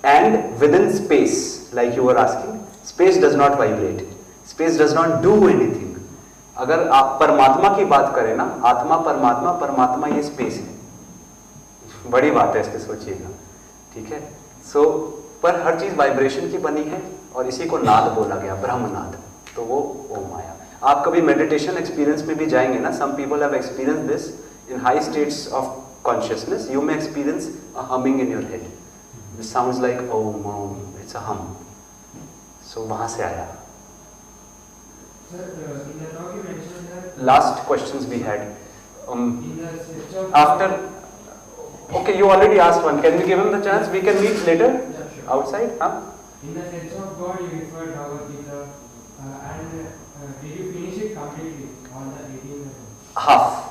And within space, like you were asking, space does not vibrate. Space does not do anything. अगर आप परमात्मा की बात करें ना, आत्मा परमात्मा, परमात्मा ये स्पेस है. बड़ी बात है, इसके सोचिएगा. ठीक है? So, पर हर चीज वाइब्रेशन की बनी है और इसी को नाद बोला गया, ब्रह्मनाद. तो वो ओम आया. आप कभी मेडिटेशन एक्सपीरियंस में भी जाएंगे ना, some people have experienced this in high states of consciousness. You may experience a humming in your head. It sounds like Om, Om, it's a hum. So वहाँ से आया. Last questions we had. After, okay, you already asked one. Can we give him the chance? We can meet later outside. Huh? In the sense of God, you referred Bhagavad Gita, and did you finish it completely on the 18th? Half.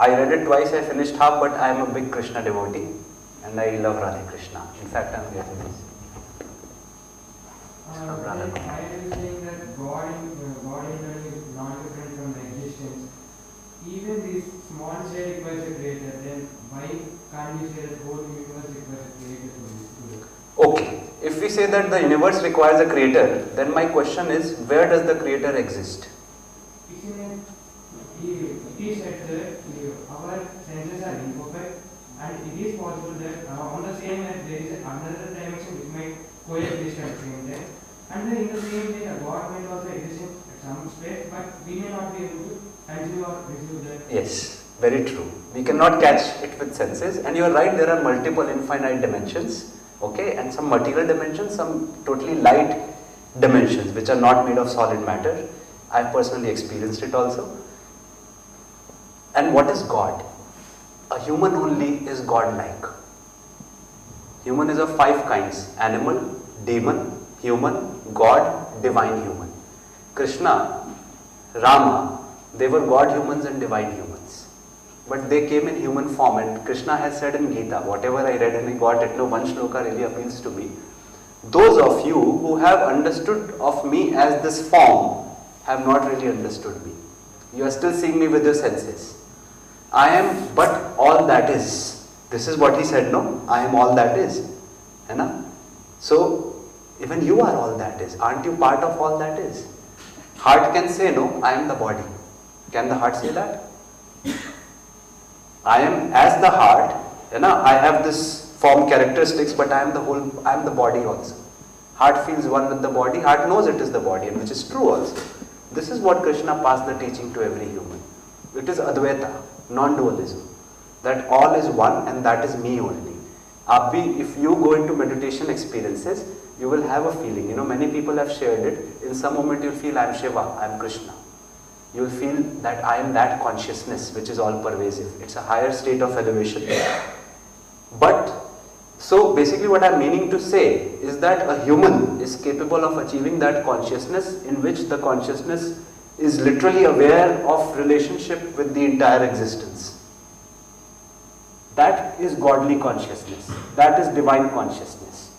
I read it twice. I finished half, but I am a big Krishna devotee, and I love Radha Krishna. In fact, I am getting this. I am saying that God is not different from existence. Even this small cell requires a creator, then why can't we say that whole universe requires a creator? Okay, if we say that the universe requires a creator, then my question is, where does the creator exist? It is said that our senses are imperfect, and it is possible that on the same hand there is another dimension which might coexist at the same time. And then in the same way, the God might also exist at some space, but we may not be able to conceive or receive that. Yes, very true. We cannot catch it with senses, and you are right, there are multiple infinite dimensions, okay, and some material dimensions, some totally light dimensions which are not made of solid matter. I have personally experienced it also. And what is God? A human only is God-like. Human is of 5 kinds: animal, demon, human, God, divine human. Krishna, Rama, they were God humans and divine humans. But they came in human form, and Krishna has said in Gita, whatever I read and I got it, no one shloka really appeals to me. Those of you who have understood of me as this form have not really understood me. You are still seeing me with your senses. I am but all that is. This is what he said, no? I am all that is. So, even you are all that is. Aren't you part of all that is? Heart can say, no, I am the body. Can the heart say that? I am as the heart, I have this form characteristics, but I am the whole, I am the body also. Heart feels one with the body, heart knows it is the body, and which is true also. This is what Krishna passed the teaching to every human. It is Advaita, non-dualism. That all is one and that is me only. If you go into meditation experiences, you will have a feeling. Many people have shared it. In some moment you will feel I am Shiva, I am Krishna. You will feel that I am that consciousness which is all pervasive. It's a higher state of elevation. But, so basically what I am meaning to say is that a human is capable of achieving that consciousness in which the consciousness is literally aware of relationship with the entire existence. That is godly consciousness. That is divine consciousness.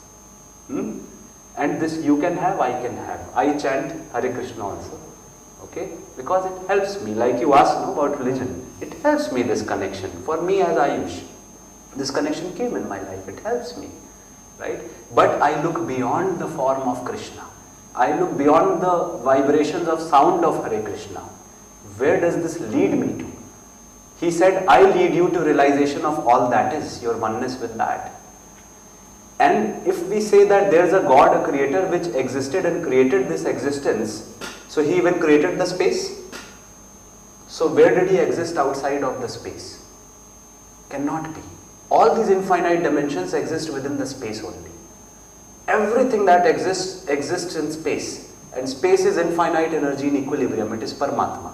And this you can have, I can have. I chant Hare Krishna also. Okay? Because it helps me. Like you asked about religion. It helps me, this connection. For me as Ayush, this connection came in my life. It helps me. Right? But I look beyond the form of Krishna. I look beyond the vibrations of sound of Hare Krishna. Where does this lead me to? He said, I lead you to realization of all that is, your oneness with that. And if we say that there is a God, a creator which existed and created this existence, so he even created the space. So where did he exist outside of the space? Cannot be. All these infinite dimensions exist within the space only. Everything that exists in space, and space is infinite energy in equilibrium. It is Paramatma.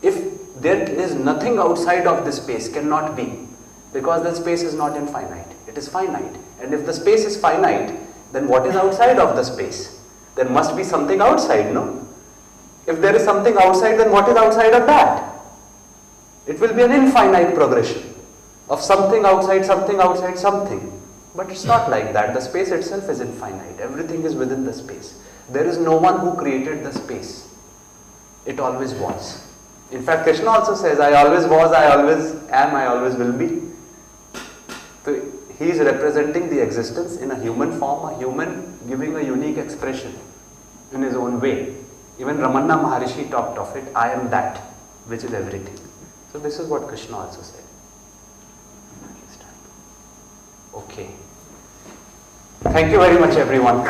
If there is nothing outside of this space, cannot be, because the space is not infinite, it is finite. And if the space is finite, then what is outside of the space? There must be something outside, no? If there is something outside, then what is outside of that? It will be an infinite progression of something outside, something outside, something. But it's not like that. The space itself is infinite. Everything is within the space. There is no one who created the space. It always was. In fact, Krishna also says, I always was, I always am, I always will be. So he is representing the existence in a human form, a human giving a unique expression in his own way. Even Ramana Maharishi talked of it, I am that, which is everything. So this is what Krishna also said. Okay. Thank you very much, everyone.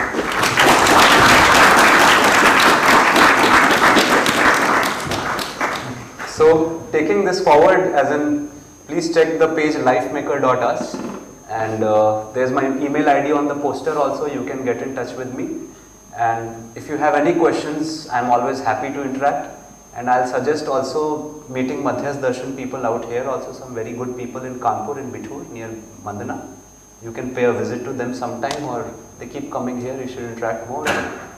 So, taking this forward, as in, please check the page lifemaker.us, and there's my email ID on the poster also. You can get in touch with me, and if you have any questions, I'm always happy to interact. And I'll suggest also meeting Madhyas Darshan people out here, also some very good people in Kanpur, in Bithur, near Mandana. You can pay a visit to them sometime, or they keep coming here, you should interact more.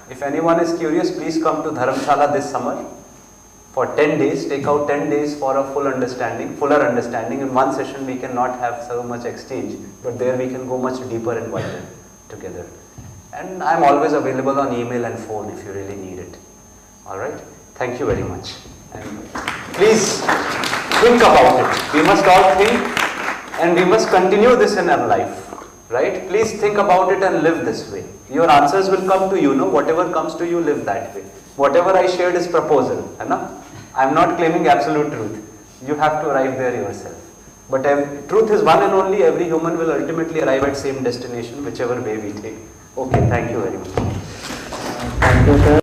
If anyone is curious, please come to Dharamshala this summer for 10 days, take out 10 days for a fuller understanding. In one session we cannot have so much exchange, but there we can go much deeper and wider together. And I'm always available on email and phone if you really need it. Alright, thank you very much. And please think about it. We must all think, and we must continue this in our life. Right? Please think about it and live this way. Your answers will come to you, no? Whatever comes to you, live that way. Whatever I shared is proposal. I am not claiming absolute truth. You have to arrive there yourself. But truth is one and only. Every human will ultimately arrive at same destination, whichever way we take. Okay, thank you very much. Thank you, sir.